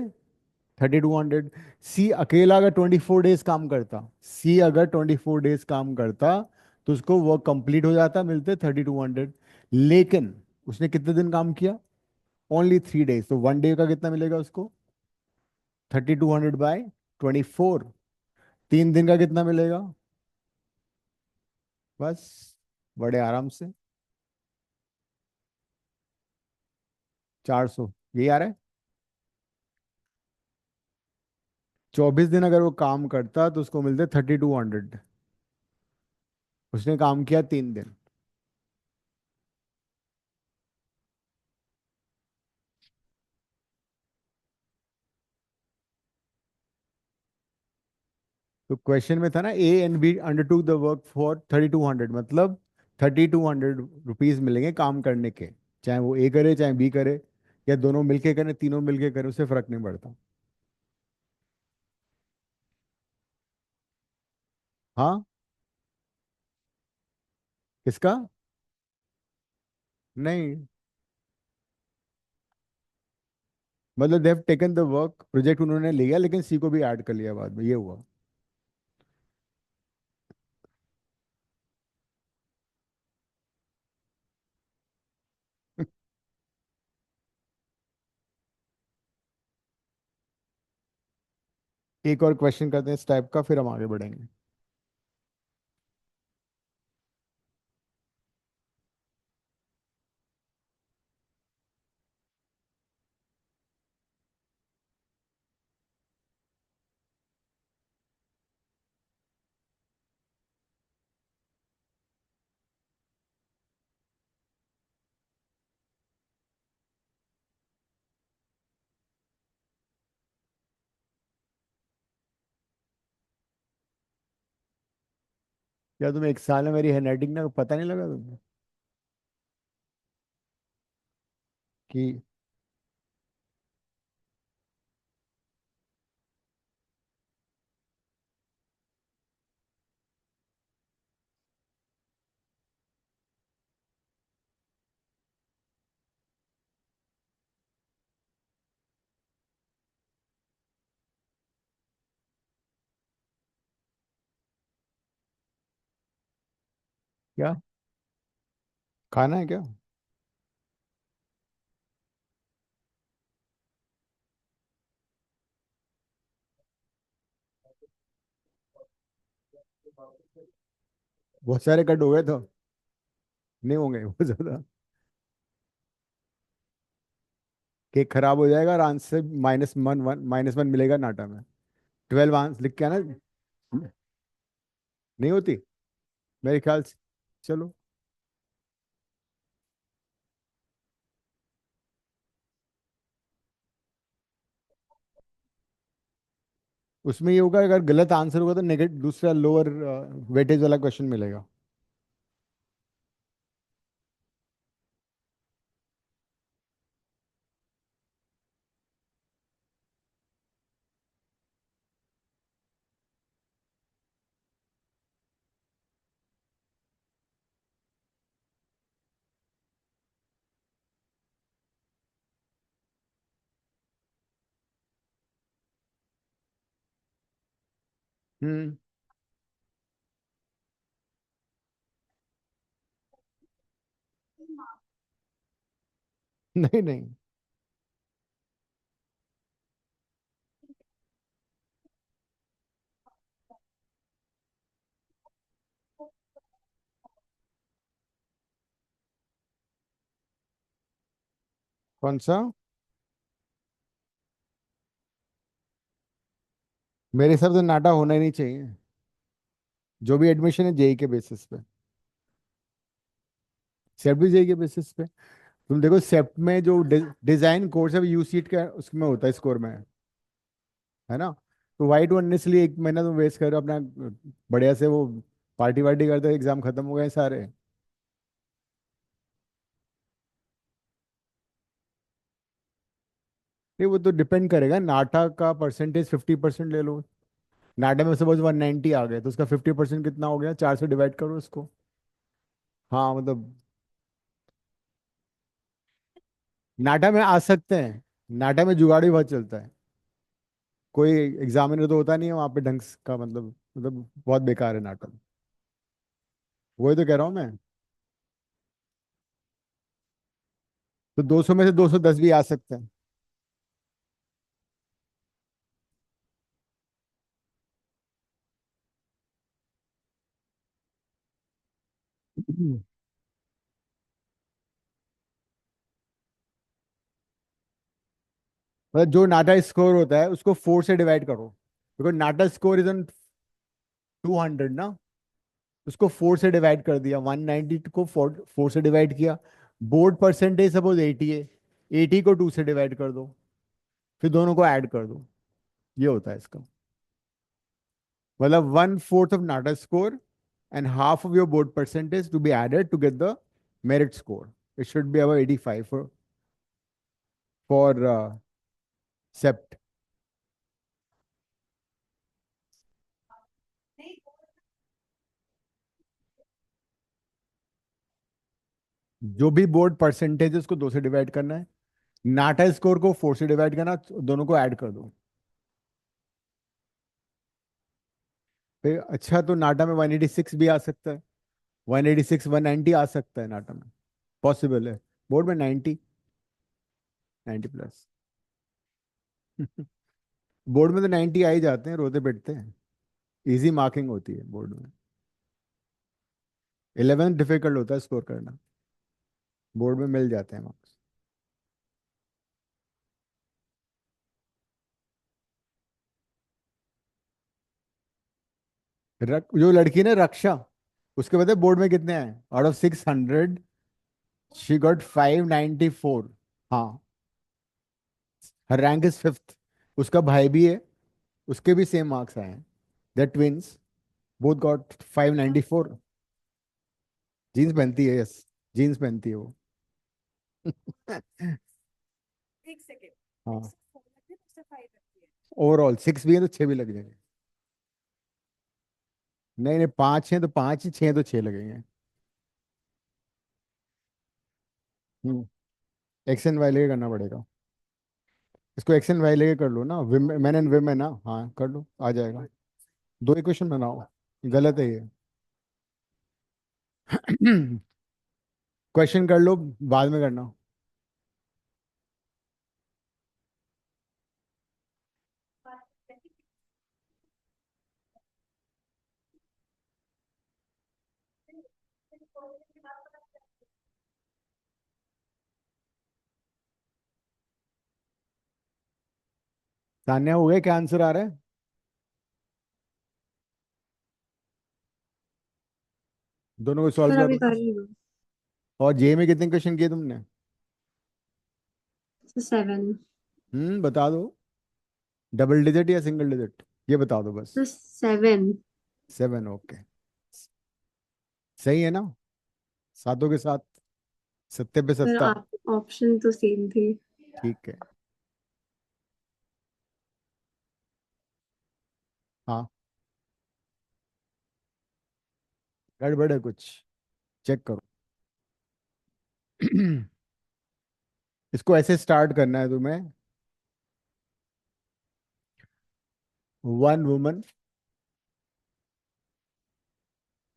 3200। सी अकेला अगर 24 डेज काम करता, सी अगर 24 डेज काम करता तो उसको वर्क कंप्लीट हो जाता, मिलते 3200। लेकिन उसने कितने दिन काम किया, ओनली 3 डेज, तो 1 डे का कितना मिलेगा उसको, 3200/24। 3 दिन का कितना मिलेगा, बस बड़े आराम से 400, यही आ रहा है। 24 दिन अगर वो काम करता तो उसको मिलते 3200। उसने काम किया 3 दिन। तो क्वेश्चन में था ना, A and B undertook the work for 3200, मतलब 3200 रुपीज मिलेंगे काम करने के। चाहे वो ए करे चाहे बी करे, या दोनों मिलके करें तीनों मिलके करें, उससे फर्क नहीं पड़ता। हाँ, किसका, नहीं, मतलब they have taken the work, project उन्होंने लिया लेकिन सी को भी ऐड कर लिया बाद में, ये हुआ। एक और क्वेश्चन करते हैं इस टाइप का, फिर हम आगे बढ़ेंगे। क्या तुम्हें 1 साल में मेरी हैंडराइटिंग का पता नहीं लगा तुम्हें, कि क्या खाना है क्या? बहुत सारे कट हो गए तो नहीं होंगे बहुत ज्यादा। केक खराब हो जाएगा और आंसर -1 मिलेगा नाटा में। 12 आंसर लिख के आना। नहीं होती मेरे ख्याल से। चलो। उसमें ये होगा, अगर गलत आंसर होगा तो नेगेटिव दूसरा लोअर वेटेज वाला क्वेश्चन मिलेगा। हम्म। नहीं नहीं। कौन सा? मेरे हिसाब से नाटा होना ही नहीं चाहिए। जो भी एडमिशन है जेई के बेसिस पे। सेफ्ट भी जेई के बेसिस पे। तुम देखो सेफ्ट में जो डिजाइन कोर्स है वो यू सीट का उसमें होता है, स्कोर में है ना। तो वाइट वन इसलिए 1 महीना तुम वेस्ट कर रहे हो अपना, बढ़िया से वो पार्टी वार्टी करते एग्जाम खत्म हो गए सारे। नहीं वो तो डिपेंड करेगा, नाटा का परसेंटेज 50% ले लो। नाटा में सपोज 190 आ गए तो उसका 50% कितना हो गया, 4 से डिवाइड करो उसको। हाँ मतलब नाटा में आ सकते हैं। नाटा में जुगाड़ भी बहुत चलता है। कोई एग्जामिनर तो होता नहीं है वहाँ पे ढंग का, मतलब बहुत बेकार है नाटक। वही तो कह रहा हूँ मैं। तो 200 में से 210 भी आ सकते हैं। मतलब जो नाटा स्कोर होता है उसको 4 से डिवाइड करो, because NATA score is on 200 ना। उसको 4 से डिवाइड कर दिया, 190 को 4 से डिवाइड किया। बोर्ड परसेंटेज सपोज 80 है, 80 को 2 से डिवाइड कर दो, फिर दोनों को ऐड कर दो। ये होता है इसका मतलब 1/4 of NATA score and half of your board percentage to be added to get the merit score. It should be about 85 for SEPT. जो भी बोर्ड परसेंटेज है उसको 2 से डिवाइड करना है, नाटा स्कोर को 4 से डिवाइड करना, दोनों को ऐड कर दो। फिर अच्छा तो नाटा में 186 भी आ सकता है, 186 190 आ सकता है नाटा में, पॉसिबल है। बोर्ड में 90, 90+। बोर्ड में तो 90 आ ही जाते हैं, रोते पिटते हैं। इजी मार्किंग होती है बोर्ड में। 11 डिफिकल्ट होता है स्कोर करना, बोर्ड में मिल जाते हैं मार्क्स। जो लड़की ने रक्षा, उसके पता है बोर्ड में कितने हैं? Out of 600 she got 594। हाँ, हर रैंक इज 5th। उसका भाई भी है, उसके भी सेम मार्क्स आए हैं। दे ट्विंस, बोथ गॉट 594। जीन्स पहनती है, यस, जीन्स पहनती है वो। एक सेकेंड। हाँ, 6 4 लगते हैं, उससे 5 लगती है। ओवरऑल 6 भी है तो 6 भी लग जाएंगे। नहीं नहीं, 5 हैं तो 5 ही, 6 तो 6 लगेंगे। एक्स एंड वाई लेके करना पड़ेगा। इसको एक्स एंड वाई लेके कर लो ना, मैन एंड विमेन ना, हाँ कर लो, आ जाएगा। दो इक्वेशन बनाओ। गलत है ये। क्वेश्चन कर लो, बाद में करना। तान्या हो गया, क्या आंसर आ रहा है? दोनों को सॉल्व सर करो अभी कर ना। रही हूँ। और जे में कितने क्वेश्चन किए तुमने? 7। बता दो। डबल डिजिट या सिंगल डिजिट, ये बता दो बस। 7। 7, ओके। सही है ना? सातों के साथ, सत्ते पे सर सत्ता। आप ऑप्शन तो सेम थे। ठीक है। हाँ, गड़बड़ है कुछ, चेक करो। इसको ऐसे स्टार्ट करना है तुम्हें। One woman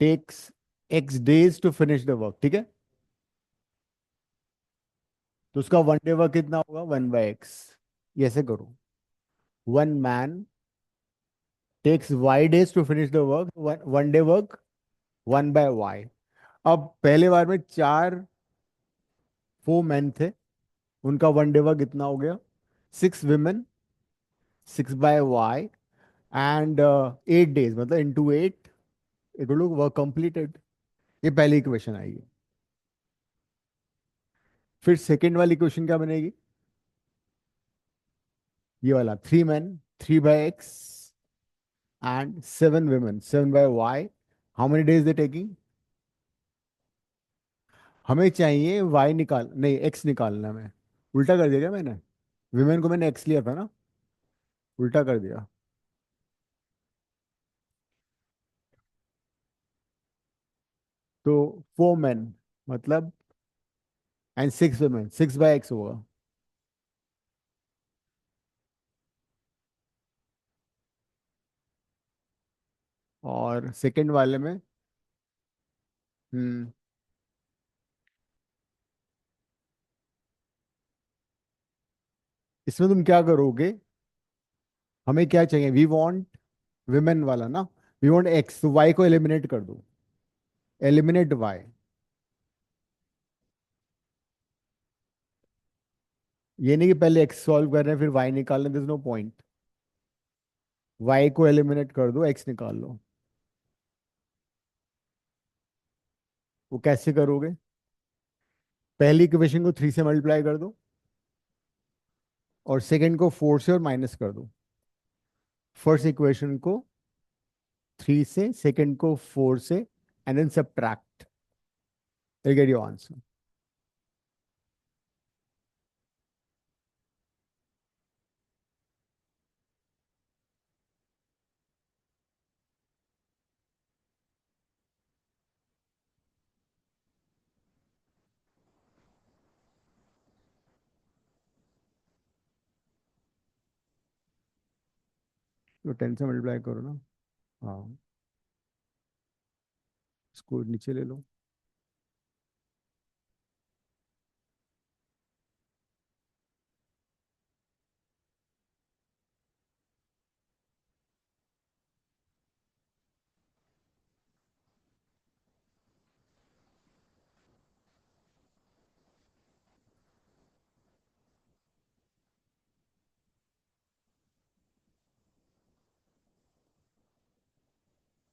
takes X days to finish the work, ठीक है? तो उसका वन डे वर्क कितना होगा? 1/x। ये ऐसे करो। One man takes Y days to finish the work, one day work 1/y। अब पहले बार में 4 4 मैन थे, उनका वन डे वर्क कितना हो गया? 6 विमेन 6/y, एंड 8 डेज, मतलब into 8 it will work completed. ये पहली इक्वेशन आएगी। फिर सेकेंड वाली क्वेश्चन क्या बनेगी? ये वाला 3 man 3/x and 7 women 7/y, how many days they taking? हमें चाहिए y निकाल, नहीं x निकालना है। हमें उल्टा कर दिया क्या मैंने? विमेन को मैंने x लिया था ना, उल्टा कर दिया। तो 4 मैन मतलब, एंड 6 विमेन 6/x होगा। और सेकंड वाले में, हम्म इसमें तुम क्या करोगे? हमें क्या चाहिए? वी वांट विमेन वाला ना, वी वांट x, तो y को एलिमिनेट कर दो। Eliminate y। ये नहीं कि पहले x सॉल्व कर रहे हैं फिर y निकाल रहे हैं, दिस नो पॉइंट। y को एलिमिनेट कर दो, x निकाल लो। वो कैसे करोगे? पहली इक्वेशन को 3 से मल्टीप्लाई कर दो, और सेकंड को 4 से और माइनस कर दो। फर्स्ट इक्वेशन को 3 से, सेकंड को 4 से, and then subtract, you get your answer. तो 10 से मल्टीप्लाई करो ना। हाँ, इसको नीचे ले लो।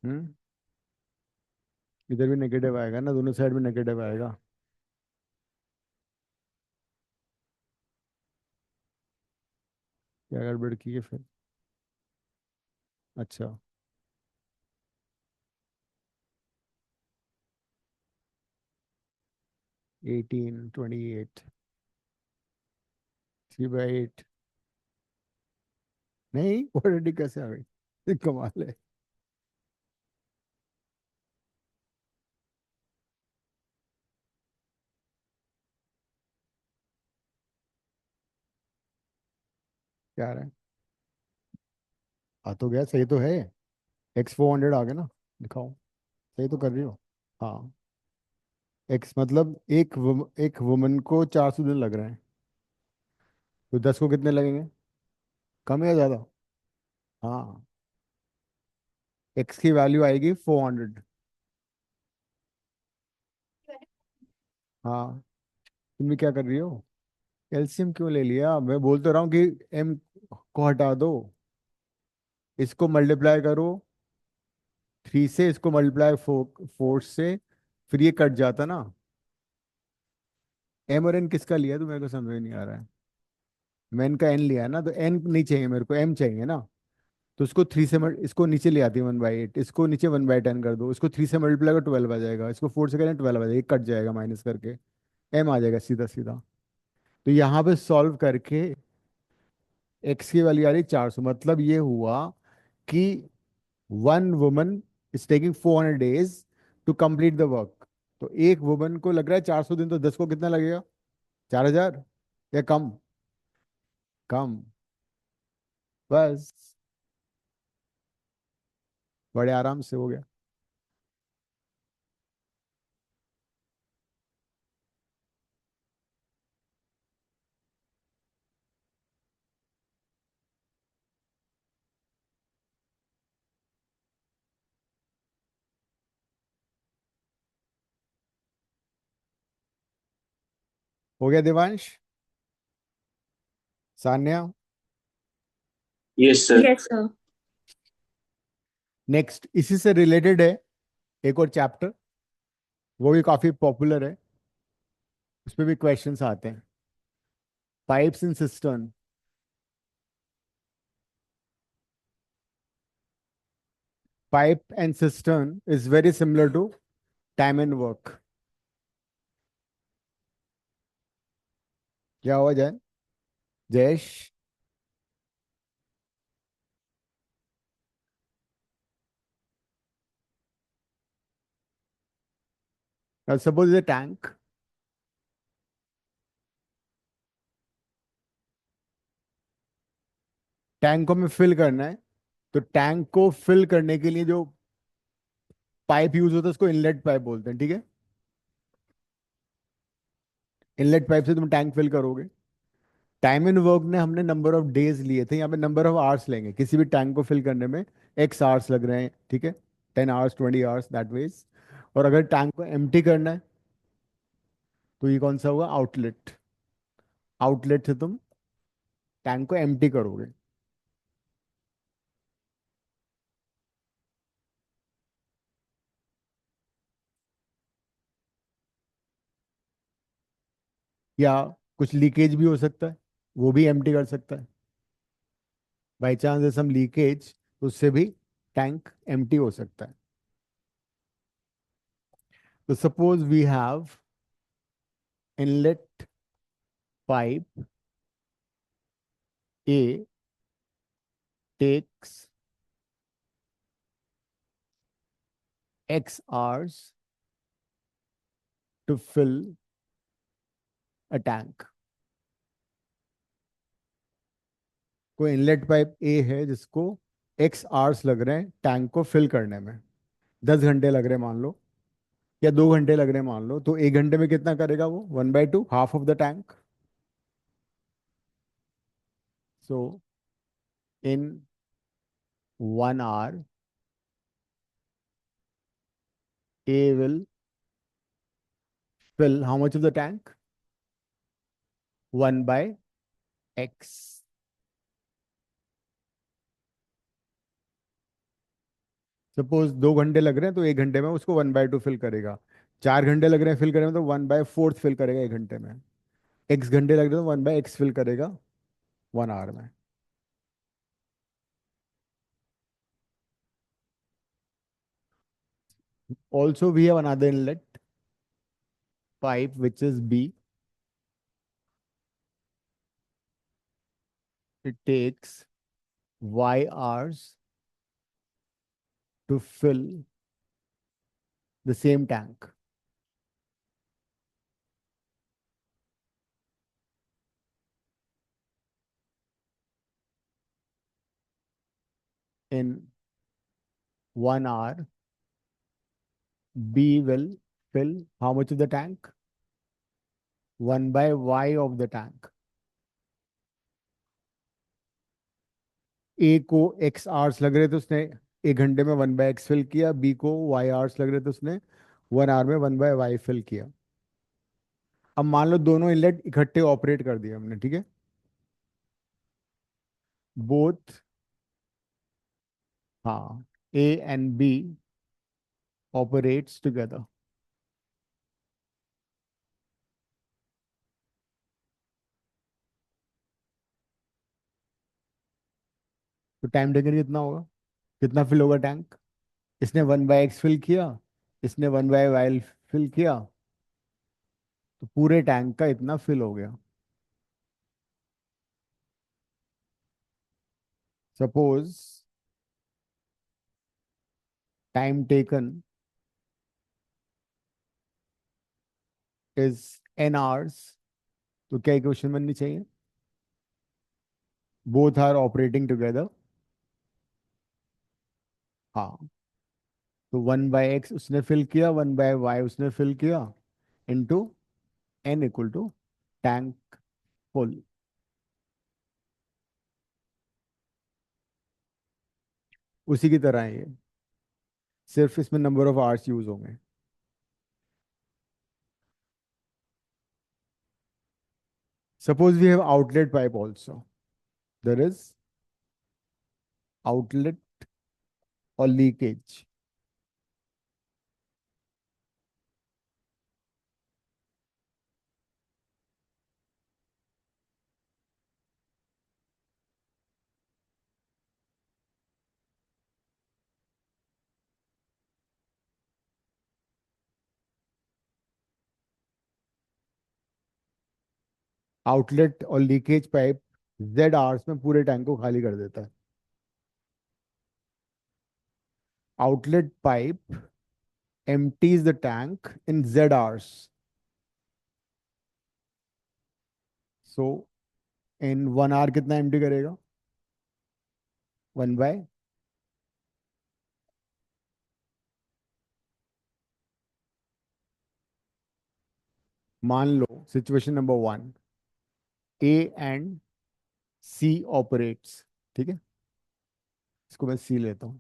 हम्म इधर भी नेगेटिव आएगा ना, दोनों साइड में नेगेटिव आएगा। क्या गड़बड़ की है फिर? अच्छा, 18 28 3/8। नहीं, ऑलरेडी कैसे आ गई? ये कमाल है। क्या आ रहा है? आ तो गया, सही तो है। x 400 आ गया ना, दिखाओ। सही तो कर रही हो। हाँ, एक्स मतलब एक वुमन को 400 दिन लग रहे हैं, तो 10 को कितने लगेंगे? कम या ज्यादा? हाँ, एक्स की वैल्यू आएगी 400। हाँ, तुम भी क्या कर रही हो? एलसीएम क्यों ले लिया? मैं बोल तो रहा हूँ कि एम को हटा दो, इसको मल्टीप्लाई करो 3 से, इसको मल्टीप्लाई 4 से, फिर ये कट जाता ना। एम और एन किसका लिया तो मेरे को समझ में नहीं आ रहा है। मैं एन का एन लिया है ना, तो एन नहीं चाहिए मेरे को, एम चाहिए ना। तो इसको 3 से इसको नीचे ले आती है 1/8, इसको नीचे 1/10 कर दो, इसको 3 से मल्टीप्लाई कर 12 आ जाएगा, इसको 4 से करें 12 आ जाएगा, कट जाएगा माइनस करके, एम आ जाएगा सीधा सीधा। तो यहाँ पे सॉल्व करके एक्स की वैल्यू आ रही 400, मतलब ये हुआ कि one woman is taking 400 days to complete the work. तो एक वुमन को लग रहा है 400 दिन, तो 10 को कितना लगेगा? 4000 या कम? कम। बस, बड़े आराम से हो गया। हो गया Devansh? Sanya? Yes sir. Yes, sir. Next इसी से रिलेटेड है एक और चैप्टर, वो भी काफी पॉपुलर है, उसमें भी क्वेश्चंस आते हैं। Pipes in cistern. Pipe and cistern is very similar to time and work. क्या हुआ Jay? Jayesh? Suppose A tank, tank को हमें फिल करना है। तो टैंक को फिल करने के लिए जो पाइप यूज होता है उसको इनलेट पाइप बोलते हैं, ठीक है? इनलेट पाइप से तुम टैंक फिल करोगे। टाइम एंड वर्क ने हमने नंबर ऑफ डेज लिए थे, यहाँ पे नंबर ऑफ आवर्स लेंगे, किसी भी टैंक को फिल करने में एक्स आवर्स लग रहे हैं, ठीक है? 10 आवर्स, 20 आवर्स, दैट वेज। और अगर टैंक को एम्प्टी करना है तो ये कौन सा होगा? आउटलेट। आउटलेट से तुम टैंक को एम्प्टी करोगे। या कुछ लीकेज भी हो सकता है, वो भी एम्प्टी कर सकता है। बाई चांस सम लीकेज, उससे भी टैंक एम्प्टी हो सकता है। तो suppose we have inlet pipe A takes X hours to fill a tank। कोई इनलेट पाइप ए है जिसको X आवर्स लग रहे हैं टैंक को फिल करने में, 10 घंटे लग रहे हैं मान लो, या 2 घंटे लग रहे हैं मान लो, तो 1 घंटे में कितना करेगा वो? 1/2, half of the tank. So in 1 hour A will fill how much of the tank? 1/x। Suppose 2 घंटे लग रहे हैं तो 1 घंटे में उसको 1/2 फिल करेगा। 4 घंटे लग रहे हैं फिल करने में तो 1/4 फिल करेगा 1 घंटे में। एक्स घंटे लग रहे हैं तो 1/x फिल करेगा 1 hour में। Also we have another inlet pipe which is B। It takes Y hours to fill the same tank। In 1 hour B will fill how much of the tank? 1 by y of the tank. ए को x आवर्स लग रहे थे, उसने 1 घंटे में 1 बाय x फिल किया। बी को y आवर्स लग रहे थे, उसने 1 आवर में 1 बाय y फिल किया। अब मान लो दोनों इनलेट इकट्ठे ऑपरेट कर दिए हमने, ठीक है। बोथ, हाँ, A and B operates together. तो टाइम टेकन कितना होगा, कितना फिल होगा टैंक? इसने 1 बाय एक्स फिल किया, इसने 1 बाय वाई फिल किया, तो पूरे टैंक का इतना फिल हो गया। Suppose time taken is n hours, तो क्या इक्वेशन बननी चाहिए? बोथ आर ऑपरेटिंग टुगेदर, हाँ। तो 1 बाय एक्स उसने फिल किया, 1 बाय वाई उसने फिल किया, into n equal to tank full. उसी की तरह है ये, सिर्फ इसमें नंबर ऑफ आवर्स यूज होंगे। Suppose we have outlet pipe also. There is outlet or leakage. Outlet और लीकेज पाइप जेड आवर्स में पूरे टैंक को खाली कर देता है। Outlet pipe empties the tank in z hours. So in 1 hour कितना एम्प्टी करेगा? 1 बाय, मान लो situation number 1, A and C operates, ठीक है। इसको मैं सी लेता हूं।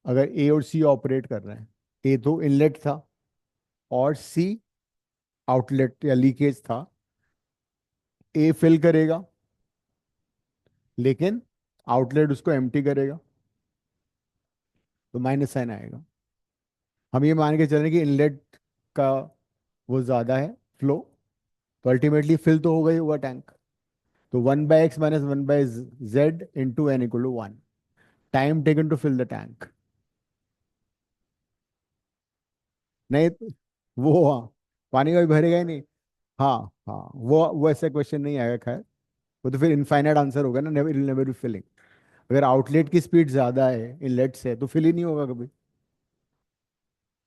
अगर ए और सी ऑपरेट कर रहे हैं, ए तो इनलेट था और सी आउटलेट या लीकेज था। ए फिल करेगा, लेकिन आउटलेट उसको एम्प्टी करेगा, तो माइनस साइन आएगा। हम ये मान के चल रहे हैं कि इनलेट का वो ज्यादा है फ्लो, तो अल्टीमेटली फिल तो होगा ही होगा टैंक। तो 1 by x minus 1 by z into n equal to 1, time taken to fill the tank. नहीं, वो हाँ, पानी का भी भरेगा ही नहीं। हाँ हाँ, वो ऐसा क्वेश्चन नहीं आएगा खैर। वो तो फिर इनफाइनाइट आंसर होगा ना, नेवर नेवर बी फिलिंग। अगर आउटलेट की स्पीड ज्यादा है इनलेट से, तो फिल ही नहीं होगा कभी।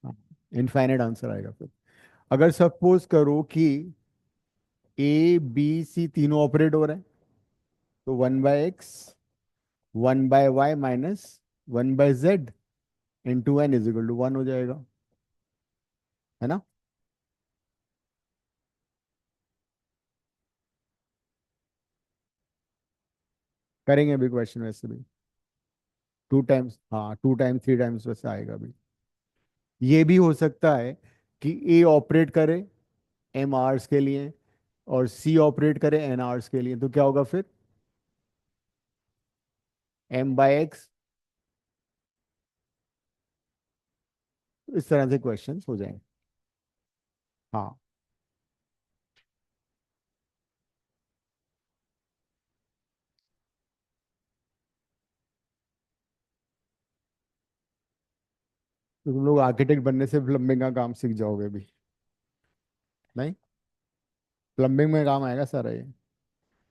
हाँ, इनफाइनाइट आंसर आएगा फिर। अगर सपोज करो कि ए बी सी तीनों ऑपरेट हो रहे हैं, तो 1 by x 1 by y minus 1 by z into n is equal to 1 हो जाएगा, है ना। करेंगे अभी क्वेश्चन वैसे भी 2 टाइम्स, हाँ 2 टाइम्स 3 टाइम्स वैसे आएगा अभी। ये भी हो सकता है कि ए ऑपरेट करे एम आवर्स के लिए और सी ऑपरेट करे एन आवर्स के लिए, तो क्या होगा फिर? एम बाय एक्स, इस तरह से क्वेश्चन हो जाएंगे। हाँ, तो तुम लोग आर्किटेक्ट बनने से प्लम्बिंग का काम सीख जाओगे भी नहीं? प्लम्बिंग में काम आएगा सारा ये।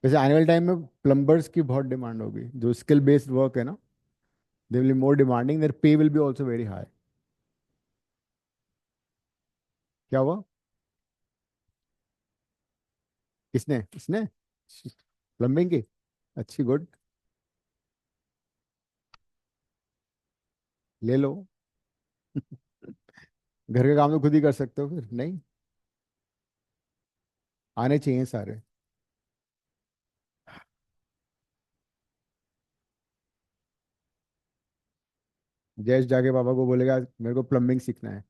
वैसे आने वाले टाइम में प्लम्बर्स की बहुत डिमांड होगी, जो स्किल बेस्ड वर्क है ना, they will be more demanding, there pay will be also very high. क्या हुआ? किसने इसने प्लम्बिंग की? अच्छी, गुड, ले लो। घर के काम तो खुद ही कर सकते हो फिर, नहीं? आने चाहिए सारे। जयेश जाके पापा को बोलेगा मेरे को प्लम्बिंग सीखना है।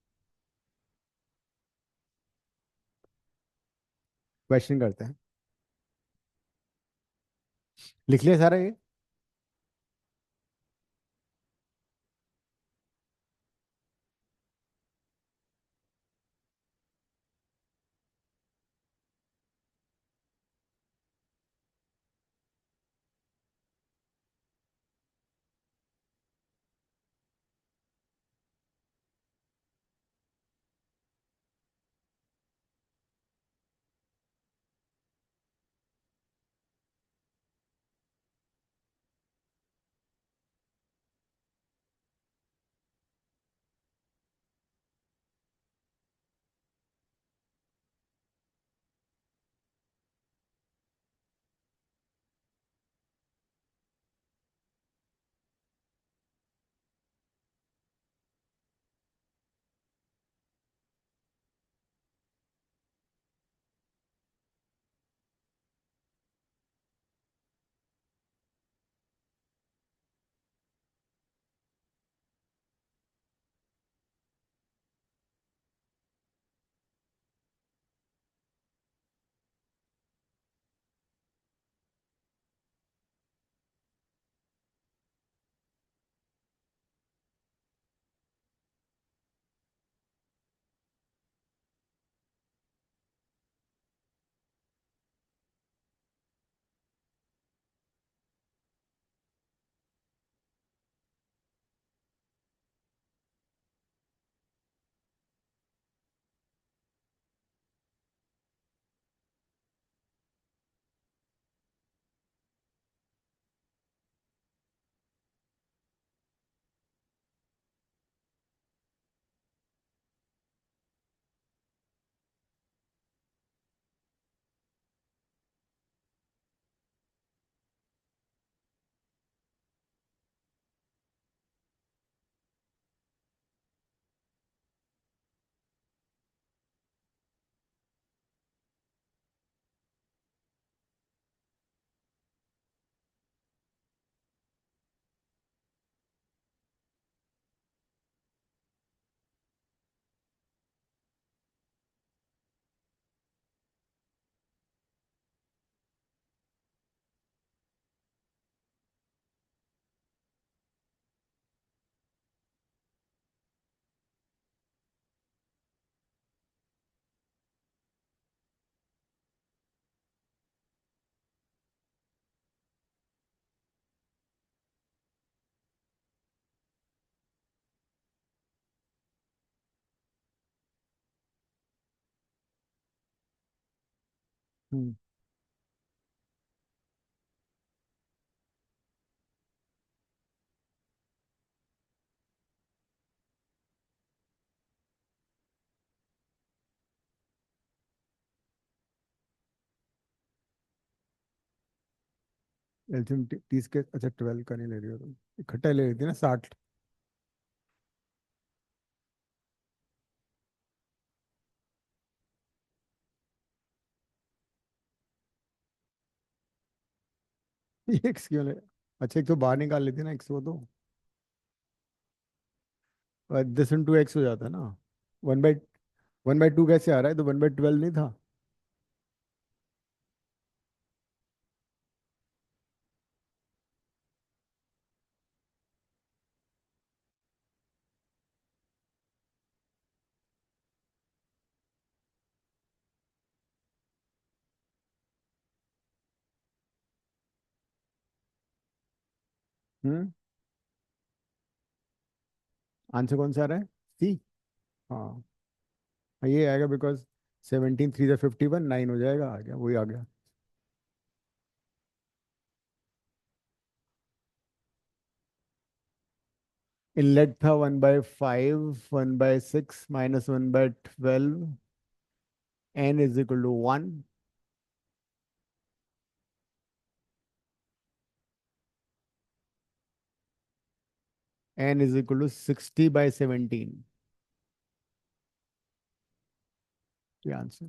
क्वेश्चन करते हैं। लिख लिया सारा ये? हम्म। एल्शियम 30 के, अच्छा 12 का नहीं ले रही हो तुम, इकट्ठा ले रही थी ना 60। एक्स क्यों ले? अच्छा एक तो बाहर निकाल लेती ना एक्स को तो। दिस इन टू एक्स हो जाता है ना। 1/2 कैसे आ रहा है? तो 1/12 नहीं था? हम्म। आंसर कौन सा आ रहा है? सी। हाँ। ये आएगा बिकॉज 17 3 51, 9 हो जाएगा, आ गया, वही आ गया। इनलेट था 1/5, 1/6 -1/12, n is equal to 1। n is equal to 60/17। ये answer.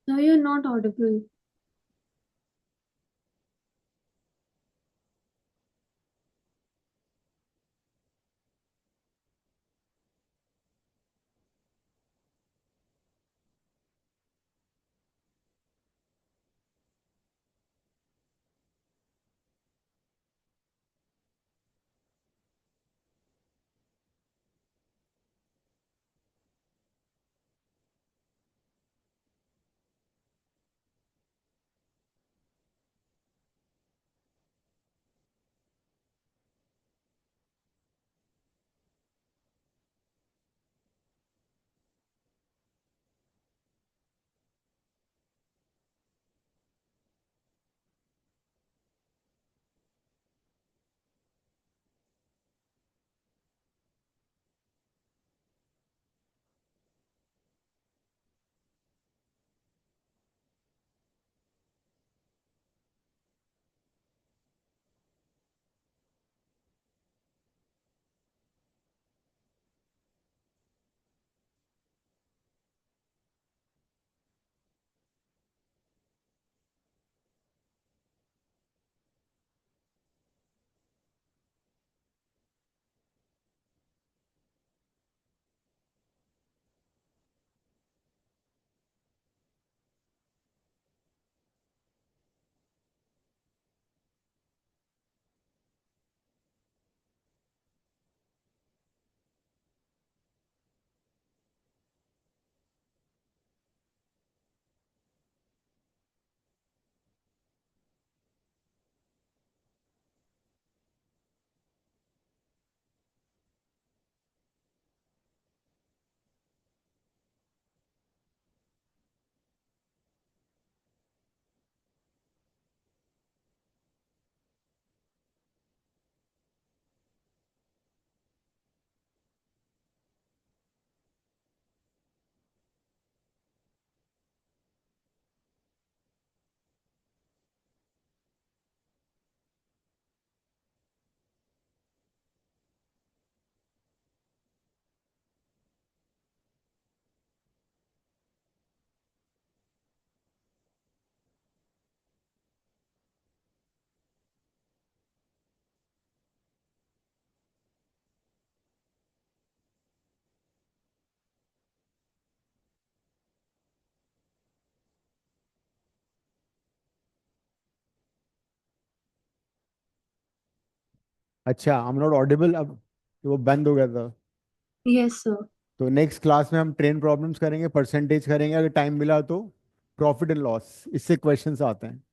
No, you're not audible. अच्छा, आई एम नॉट ऑडिबल अब, तो वो बंद हो गया था। Yes, sir. तो नेक्स्ट क्लास में हम ट्रेन प्रॉब्लम्स करेंगे, परसेंटेज करेंगे, अगर टाइम मिला तो प्रॉफिट एंड लॉस, इससे क्वेश्चंस आते हैं।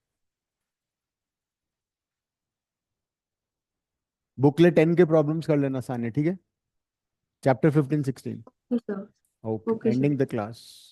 बुकलेट 10 के प्रॉब्लम्स कर लेना साने, ठीक है? Chapter 15 16। Yes, sir. Okay, Okay, sir. Ending the class.